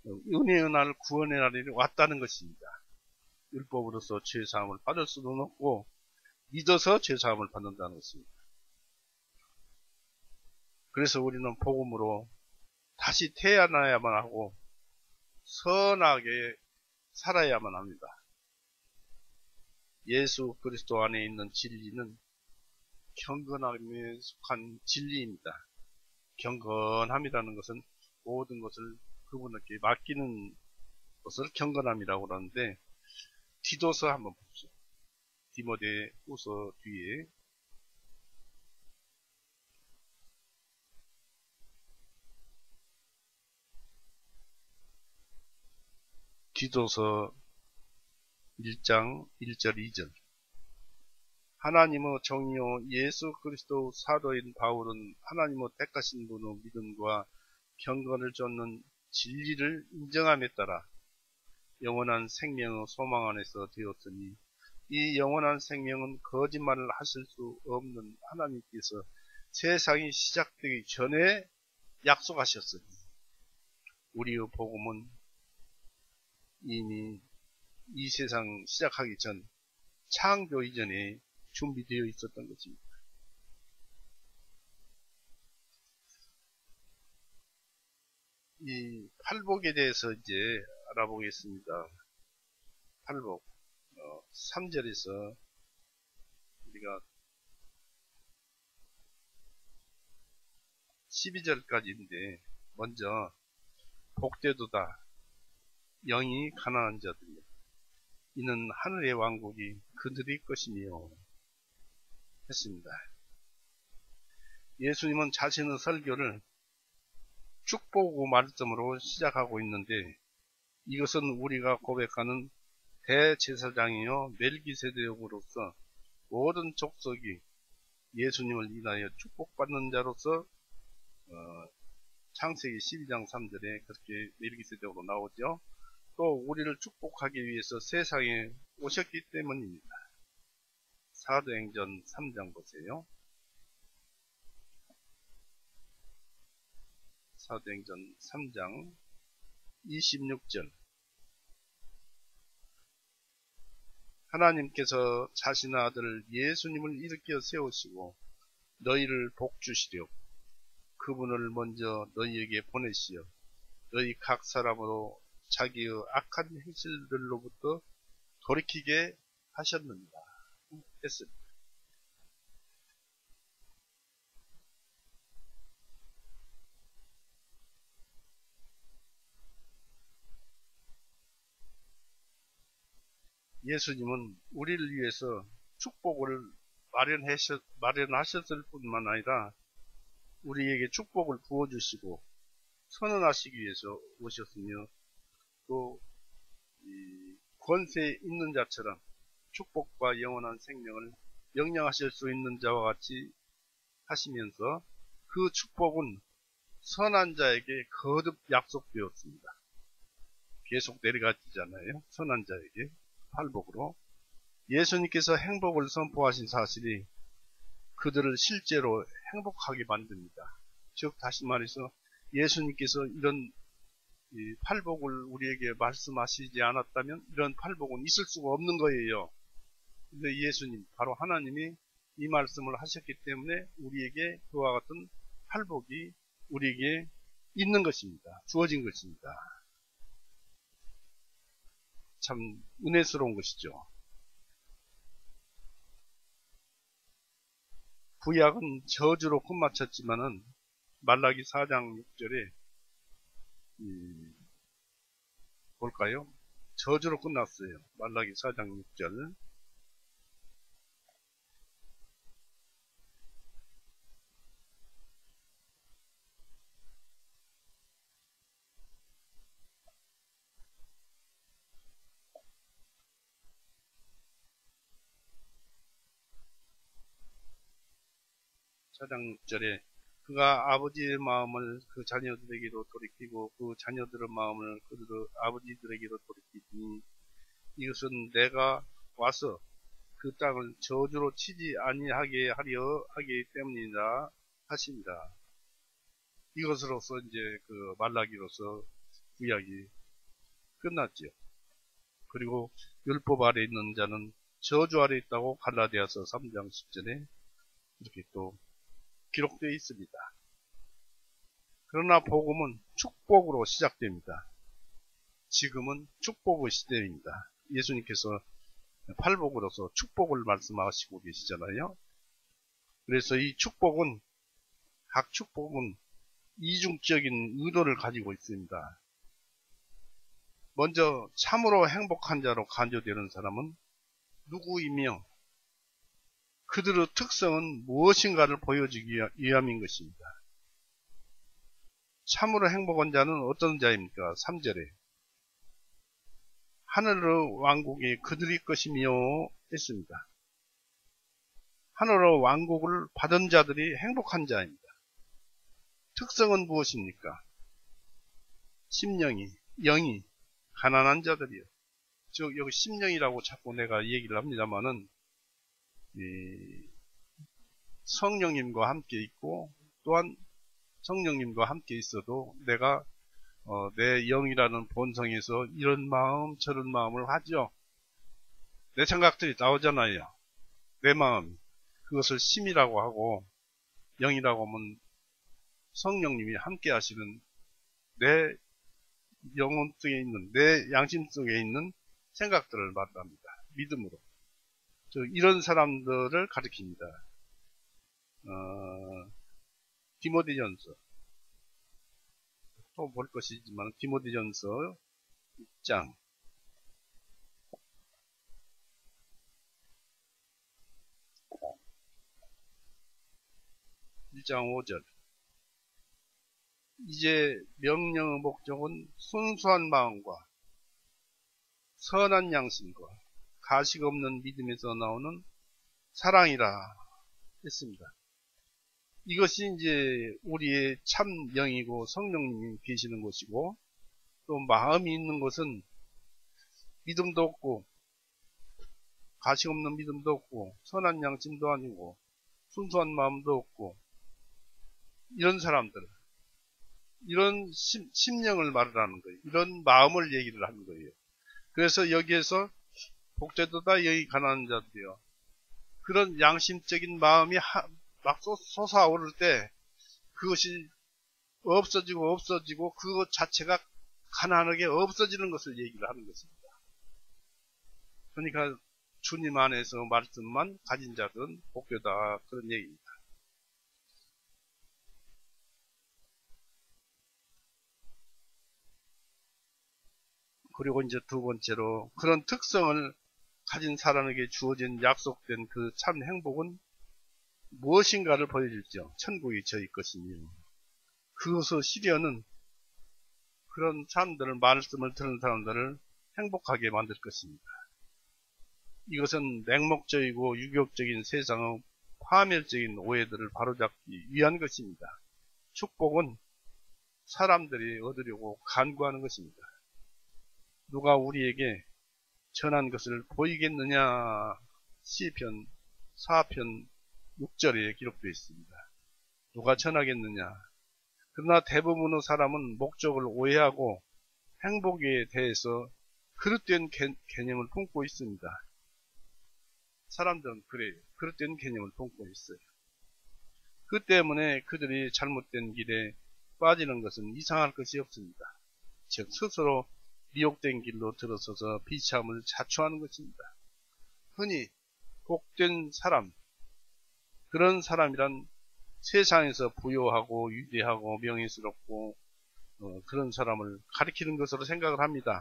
은혜의 날, 구원의 날이 왔다는 것입니다. 율법으로서 죄사함을 받을 수도 없고 믿어서 죄사함을 받는다는 것입니다. 그래서 우리는 복음으로 다시 태어나야만 하고 선하게 살아야만 합니다. 예수 그리스도 안에 있는 진리는 경건함에 속한 진리입니다. 경건함이라는 것은 모든 것을 그분에게 맡기는 것을 경건함이라고 하는데 디도서 한번 보십시오. 디모데후서 뒤에 디도서 1장 1절 2절. 하나님의 정의요 예수 그리스도 사도인 바울은 하나님의 택하신 분의 믿음과 경건을 쫓는 진리를 인정함에 따라 영원한 생명의 소망 안에서 되었으니 이 영원한 생명은 거짓말을 하실 수 없는 하나님께서 세상이 시작되기 전에 약속하셨으니 우리의 복음은 이미 이 세상 시작하기 전 창조 이전에 준비되어 있었던 것입니다. 이 팔복에 대해서 이제 알아보겠습니다. 팔복 3절에서 우리가 12절까지인데 먼저 복되도다 영이 가난한 자들이여 이는 하늘의 왕국이 그들의 것이며 했습니다. 예수님은 자신의 설교를 축복의 말씀으로 시작하고 있는데 이것은 우리가 고백하는 대제사장이요 멜기세덱으로서 모든 족속이 예수님을 인하여 축복받는 자로서 창세기 12장 3절에 그렇게 멜기세덱으로 나오죠. 또 우리를 축복하기 위해서 세상에 오셨기 때문입니다. 사도행전 3장 보세요. 사도행전 3장 26절. 하나님께서 자신의 아들 예수님을 일으켜 세우시고 너희를 복주시려 그분을 먼저 너희에게 보내시어 너희 각 사람으로 자기의 악한 행실들로부터 돌이키게 하셨느니라 했습니다. 예수님은 우리를 위해서 축복을 마련하셨을 뿐만 아니라 우리에게 축복을 부어주시고 선언하시기 위해서 오셨으며 또 권세 있는 자처럼 축복과 영원한 생명을 명령하실 수 있는 자와 같이 하시면서 그 축복은 선한 자에게 거듭 약속되었습니다. 계속 내려가지잖아요. 선한 자에게 팔복으로. 예수님께서 행복을 선포하신 사실이 그들을 실제로 행복하게 만듭니다. 즉 다시 말해서 예수님께서 이런 팔복을 우리에게 말씀하시지 않았다면 이런 팔복은 있을 수가 없는 거예요. 근데 예수님, 바로 하나님이 이 말씀을 하셨기 때문에 우리에게 그와 같은 팔복이 우리에게 있는 것입니다. 주어진 것입니다. 참 은혜스러운 것이죠. 구약은 저주로 끝마쳤지만은 말라기 4장 6절에 볼까요? 저주로 끝났어요. 말라기 4장 6절. 사장 6절에 그가 아버지의 마음을 그 자녀들에게로 돌이키고 그 자녀들의 마음을 아버지들에게로 돌이키니 이것은 내가 와서 그 땅을 저주로 치지 아니하게 하려 하기 때문이다 하십니다. 이것으로서 이제 그 말라기로서 구약이 끝났죠. 그리고 율법 아래 있는 자는 저주 아래 있다고 갈라디아서 3장 10절에 이렇게 또 기록되어 있습니다. 그러나 복음은 축복으로 시작됩니다. 지금은 축복의 시대입니다. 예수님께서 팔복으로서 축복을 말씀하시고 계시잖아요. 그래서 이 축복은 각 축복은 이중적인 의도를 가지고 있습니다. 먼저 참으로 행복한 자로 간주되는 사람은 누구이며 그들의 특성은 무엇인가를 보여주기 위함인 것입니다. 참으로 행복한 자는 어떤 자입니까? 3절에 하늘의 왕국이 그들의 것이며 했습니다. 하늘의 왕국을 받은 자들이 행복한 자입니다. 특성은 무엇입니까? 영이 가난한 자들이요. 즉 여기 심령이라고 자꾸 내가 얘기를 합니다만은 성령님과 함께 있고 또한 성령님과 함께 있어도 내가 내 영이라는 본성에서 이런 마음 저런 마음을 하죠. 내 생각들이 나오잖아요. 내 마음 그것을 심이라고 하고 영이라고 하면 성령님이 함께 하시는 내 영혼 속에 있는 내 양심 속에 있는 생각들을 말합니다. 믿음으로. 이런 사람들을 가리킵니다. 디모데전서 또 볼 것이지만 디모데전서 1장 5절 이제 명령의 목적은 순수한 마음과 선한 양심과 가식 없는 믿음에서 나오는 사랑이라 했습니다. 이것이 이제 우리의 참 영이고 성령님이 계시는 것이고 또 마음이 있는 것은 믿음도 없고 가식 없는 믿음도 없고 선한 양심도 아니고 순수한 마음도 없고 이런 사람들 이런 심령을 말하는 거예요. 이런 마음을 얘기를 하는 거예요. 그래서 여기에서 복되도다 여기 가난한 자들이요. 그런 양심적인 마음이 막 솟아오를 때 그것이 없어지고 그것 자체가 가난하게 없어지는 것을 얘기를 하는 것입니다. 그러니까 주님 안에서 말씀만 가진 자들은 복되다 그런 얘기입니다. 그리고 이제 두 번째로 그런 특성을 가진 사람에게 주어진 약속된 그 참 행복은 무엇인가를 보여주죠. 천국이 저희 것이며 그것을 시려는 그런 사람들을 말씀을 듣는 사람들을 행복하게 만들 것입니다. 이것은 맹목적이고 유격적인 세상의 파멸적인 오해들을 바로잡기 위한 것입니다. 축복은 사람들이 얻으려고 간구하는 것입니다. 누가 우리에게 전한 것을 보이겠느냐? 시편 4편 6절에 기록되어 있습니다. 누가 전하겠느냐? 그러나 대부분의 사람은 목적을 오해하고 행복에 대해서 그릇된 개념을 품고 있습니다. 사람들은 그래요. 그릇된 개념을 품고 있어요. 그 때문에 그들이 잘못된 길에 빠지는 것은 이상할 것이 없습니다. 즉 스스로 미혹된 길로 들어서서 비참을 자초하는 것입니다. 흔히 복된 사람, 그런 사람이란 세상에서 부유하고 위대하고 명예스럽고 그런 사람을 가리키는 것으로 생각을 합니다.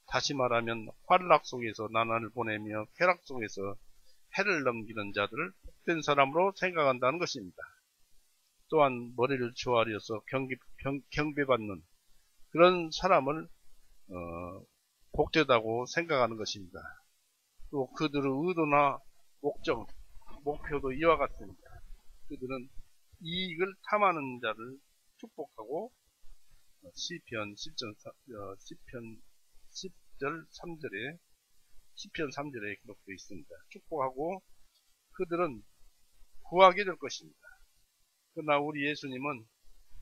다시 말하면 환락 속에서 나날을 보내며 쾌락 속에서 해를 넘기는 자들을 복된 사람으로 생각한다는 것입니다. 또한 머리를 조아려서 경배받는 그런 사람을 복되다고 생각하는 것입니다. 또 그들의 의도나 목표도 이와 같습니다. 그들은 이익을 탐하는 자를 축복하고 시편 10절 3절에 시편 3절에 기록되어 있습니다. 축복하고 그들은 구하게 될 것입니다. 그러나 우리 예수님은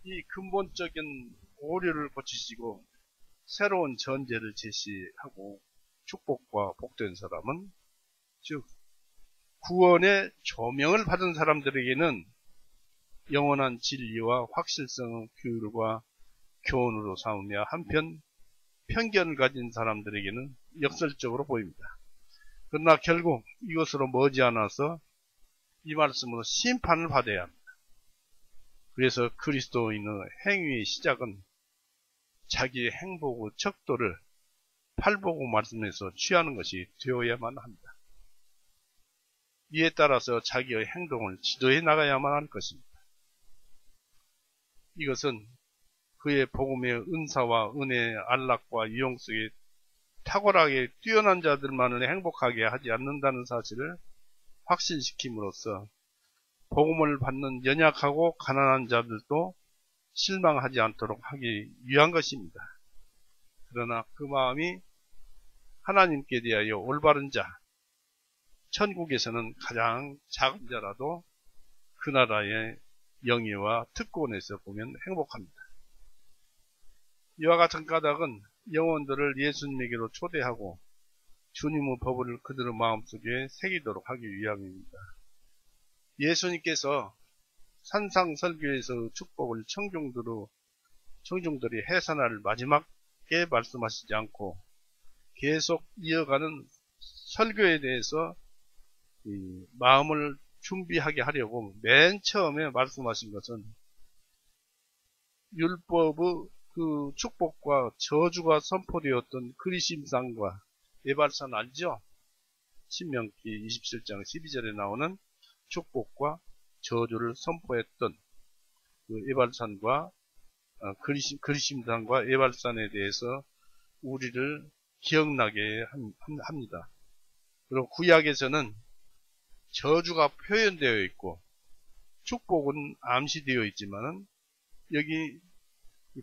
이 근본적인 오류를 고치시고 새로운 전제를 제시하고 축복과 복된 사람은 즉 구원의 조명을 받은 사람들에게는 영원한 진리와 확실성의 규율과 교훈으로 삼으며 한편 편견을 가진 사람들에게는 역설적으로 보입니다. 그러나 결국 이것으로 머지않아서 이 말씀으로 심판을 받아야 합니다. 그래서 그리스도인의 행위의 시작은 자기의 행복의 척도를 팔복의 말씀에서 취하는 것이 되어야만 합니다. 이에 따라서 자기의 행동을 지도해 나가야만 할 것입니다. 이것은 그의 복음의 은사와 은혜의 안락과 유용 속에 탁월하게 뛰어난 자들만을 행복하게 하지 않는다는 사실을 확신시킴으로써 복음을 받는 연약하고 가난한 자들도 실망하지 않도록 하기 위한 것입니다. 그러나 그 마음이 하나님께 대하여 올바른 자, 천국에서는 가장 작은 자라도 그 나라의 영예와 특권에서 보면 행복합니다. 이와 같은 까닭은 영혼들을 예수님에게로 초대하고 주님의 법을 그들의 마음속에 새기도록 하기 위함입니다. 예수님께서 산상설교에서 축복을 청중들이 해산할 마지막에 말씀하시지 않고 계속 이어가는 설교에 대해서 마음을 준비하게 하려고 맨 처음에 말씀하신 것은 율법의 그 축복과 저주가 선포되었던 그리심산과 예발산 알죠? 신명기 27장 12절에 나오는 축복과 저주를 선포했던 그 예발산과 그리심산과 예발산에 대해서 우리를 기억나게 합니다. 그리고 구약에서는 저주가 표현되어 있고 축복은 암시되어 있지만은 여기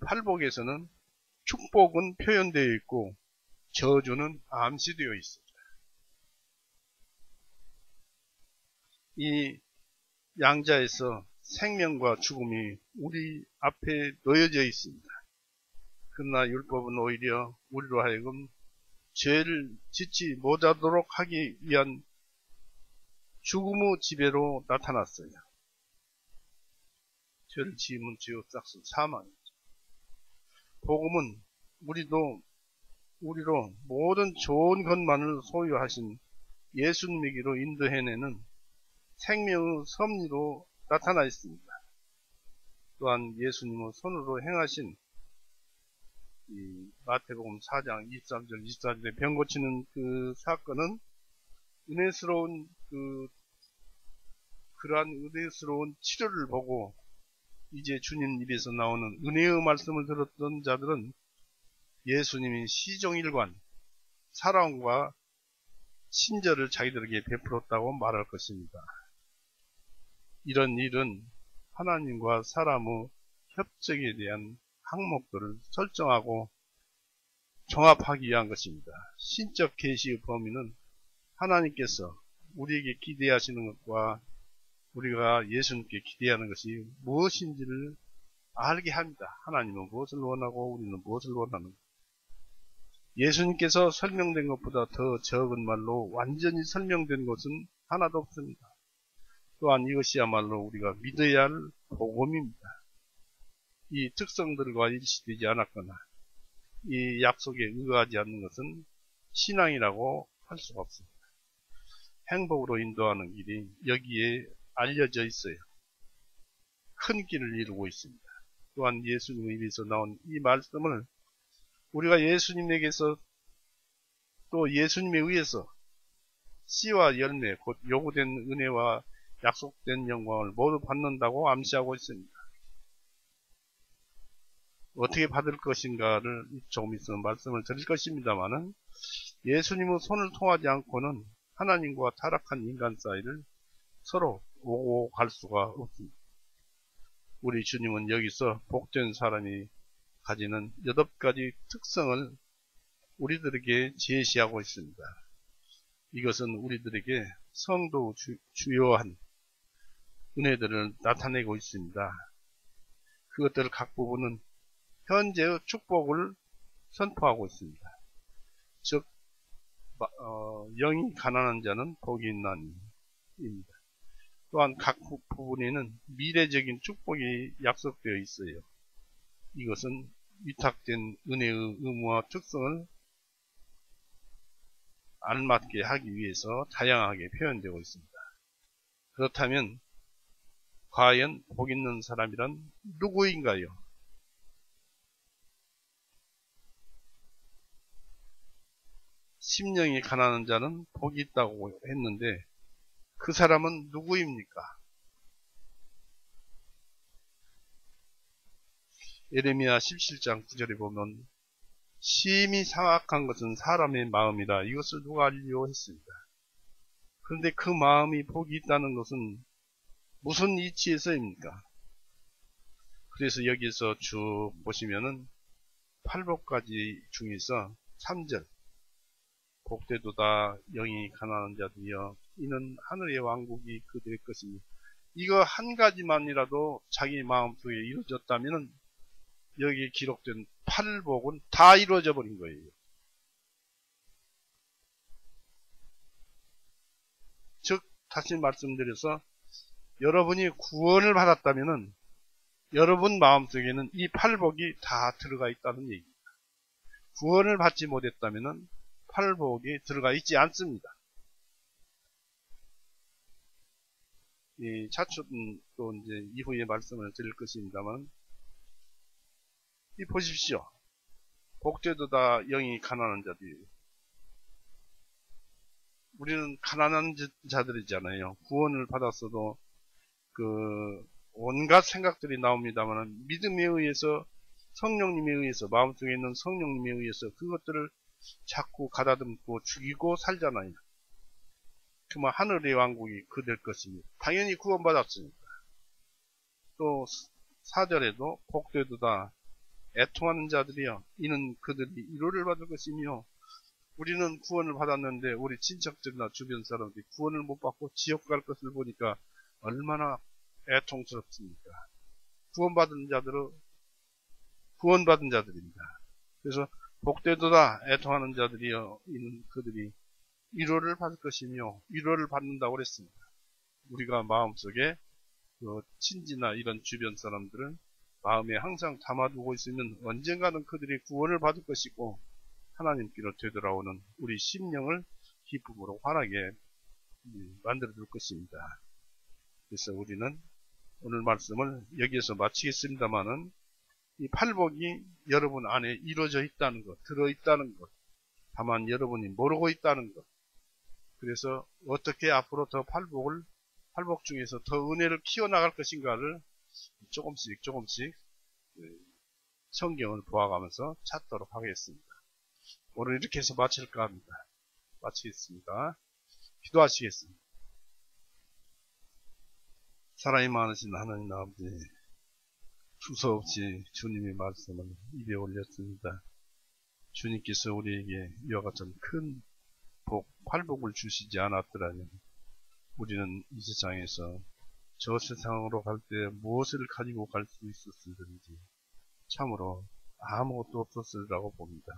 팔복에서는 축복은 표현되어 있고 저주는 암시되어 있습니다. 이 양자에서 생명과 죽음이 우리 앞에 놓여져 있습니다. 그러나 율법은 오히려 우리로 하여금 죄를 짓지 못하도록 하기 위한 죽음의 지배로 나타났어요. 죄를 지으면 죄의 싹스 사망이죠. 복음은 우리로 모든 좋은 것만을 소유하신 예수님에게로 인도해내는 생명의 섭리로 나타나 있습니다. 또한 예수님의 손으로 행하신 이 마태복음 4장 23절 24절에 병 고치는 그 사건은 그러한 은혜스러운 치료를 보고 이제 주님 입에서 나오는 은혜의 말씀을 들었던 자들은 예수님이 시종일관 사랑과 친절을 자기들에게 베풀었다고 말할 것입니다. 이런 일은 하나님과 사람의 협정에 대한 항목들을 설정하고 종합하기 위한 것입니다. 신적 계시의 범위는 하나님께서 우리에게 기대하시는 것과 우리가 예수님께 기대하는 것이 무엇인지를 알게 합니다. 하나님은 무엇을 원하고 우리는 무엇을 원하는 것. 예수님께서 설명된 것보다 더 적은 말로 완전히 설명된 것은 하나도 없습니다. 또한 이것이야말로 우리가 믿어야 할 복음입니다. 이 특성들과 일치되지 않았거나 이 약속에 의거하지 않는 것은 신앙이라고 할 수가 없습니다. 행복으로 인도하는 길이 여기에 알려져 있어요. 큰 길을 이루고 있습니다. 또한 예수님의 입에서 나온 이 말씀을 우리가 예수님에게서 또 예수님에 의해서 씨와 열매, 곧 요구된 은혜와 약속된 영광을 모두 받는다고 암시하고 있습니다. 어떻게 받을 것인가를 조금 있으면 말씀을 드릴 것입니다만은 예수님의 손을 통하지 않고는 하나님과 타락한 인간 사이를 서로 오고 갈 수가 없습니다. 우리 주님은 여기서 복된 사람이 가지는 8가지 특성을 우리들에게 제시하고 있습니다. 이것은 우리들에게 성도 주요한 은혜들을 나타내고 있습니다. 그것들 각 부분은 현재의 축복을 선포하고 있습니다. 즉 영이 가난한 자는 복이 있나니입니다. 또한 각 부분에는 미래적인 축복이 약속되어 있어요. 이것은 위탁된 은혜의 의무와 특성을 알맞게 하기 위해서 다양하게 표현되고 있습니다. 그렇다면 과연 복 있는 사람이란 누구인가요? 심령이 가난한 자는 복이 있다고 했는데 그 사람은 누구입니까? 예레미야 17장 9절에 보면 심히 사악한 것은 사람의 마음이다. 이것을 누가 알리려 했습니다. 그런데 그 마음이 복이 있다는 것은 무슨 이치에서입니까? 그래서 여기서 쭉 보시면은 8복까지 중에서 3절 복되도다 영이 가난한 자들이여 이는 하늘의 왕국이 그들의 것입니다. 이거 한 가지만이라도 자기 마음속에 이루어졌다면 여기에 기록된 8복은 다 이루어져 버린 거예요. 즉 다시 말씀드려서 여러분이 구원을 받았다면 여러분 마음속에는 이 8복이 다 들어가 있다는 얘기입니다. 구원을 받지 못했다면 8복이 들어가 있지 않습니다. 이 차츰 또 이제 이후에 말씀을 드릴 것입니다만 이 보십시오. 복되도다 영이 가난한 자들이에요. 우리는 가난한 자들이잖아요. 구원을 받았어도 온갖 생각들이 나옵니다만 믿음에 의해서 성령님에 의해서 마음속에 있는 성령님에 의해서 그것들을 자꾸 가다듬고 죽이고 살잖아요. 그러면 하늘의 왕국이 그될 것입니다. 당연히 구원받았으니까. 또 4절에도 복되도다 애통하는 자들이여 이는 그들이 위로를 받을 것이며 우리는 구원을 받았는데 우리 친척들이나 주변 사람들이 구원을 못 받고 지옥 갈 것을 보니까 얼마나 애통스럽습니까? 구원받은 자들입니다. 그래서 복되도다 애통하는 자들이여 그들이 위로를 받을 것이며 위로를 받는다고 그랬습니다. 우리가 마음속에 그 친지나 이런 주변 사람들은 마음에 항상 담아두고 있으면 언젠가는 그들이 구원을 받을 것이고 하나님께로 되돌아오는 우리 심령을 기쁨으로 환하게 만들어 줄 것입니다. 그래서 우리는 오늘 말씀을 여기에서 마치겠습니다만은 이 팔복이 여러분 안에 이루어져 있다는 것, 들어있다는 것, 다만 여러분이 모르고 있다는 것. 그래서 어떻게 앞으로 더 팔복 중에서 더 은혜를 키워나갈 것인가를 조금씩 성경을 보아가면서 찾도록 하겠습니다. 오늘 이렇게 해서 마칠까 합니다. 마치겠습니다. 기도하시겠습니다. 사랑이 많으신 하나님 아버지, 두서없이 주님의 말씀을 입에 올렸습니다. 주님께서 우리에게 이와 같은 큰 팔복을 주시지 않았더라면 우리는 이 세상에서 저 세상으로 갈 때 무엇을 가지고 갈 수 있었을지 참으로 아무것도 없었으리라고 봅니다.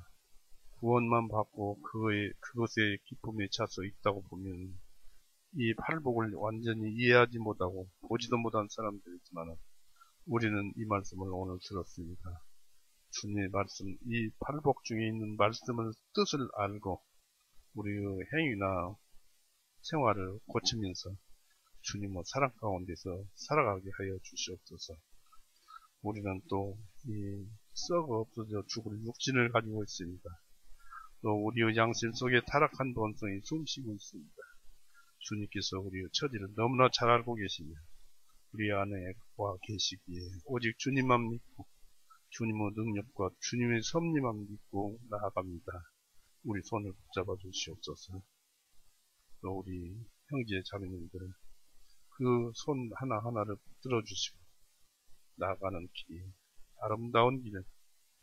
구원만 받고 그것에 기쁨에 차서 있다고 보면 이 팔복을 완전히 이해하지 못하고 보지도 못한 사람들이지만 우리는 이 말씀을 오늘 들었습니다. 주님의 말씀, 이 팔복 중에 있는 말씀을 뜻을 알고 우리의 행위나 생활을 고치면서 주님의 사랑 가운데서 살아가게 하여 주시옵소서. 우리는 또 이 썩어 없어져 죽을 육신을 가지고 있습니다. 또 우리의 양심 속에 타락한 본성이 숨쉬고 있습니다. 주님께서 우리의 처지를 너무나 잘 알고 계시며 우리 안에 와 계시기에 오직 주님만 믿고 주님의 능력과 주님의 섭리만 믿고 나아갑니다. 우리 손을 붙잡아 주시옵소서. 또 우리 형제 자매님들 그 손 하나하나를 붙들어 주시고 나아가는 길이 아름다운 길을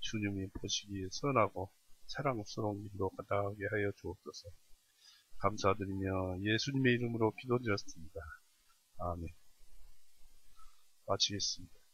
주님이 보시기에 선하고 사랑스러운 길로 나아가게 하여 주옵소서. 감사드리며 예수님의 이름으로 기도드렸습니다. 아멘. 마치겠습니다.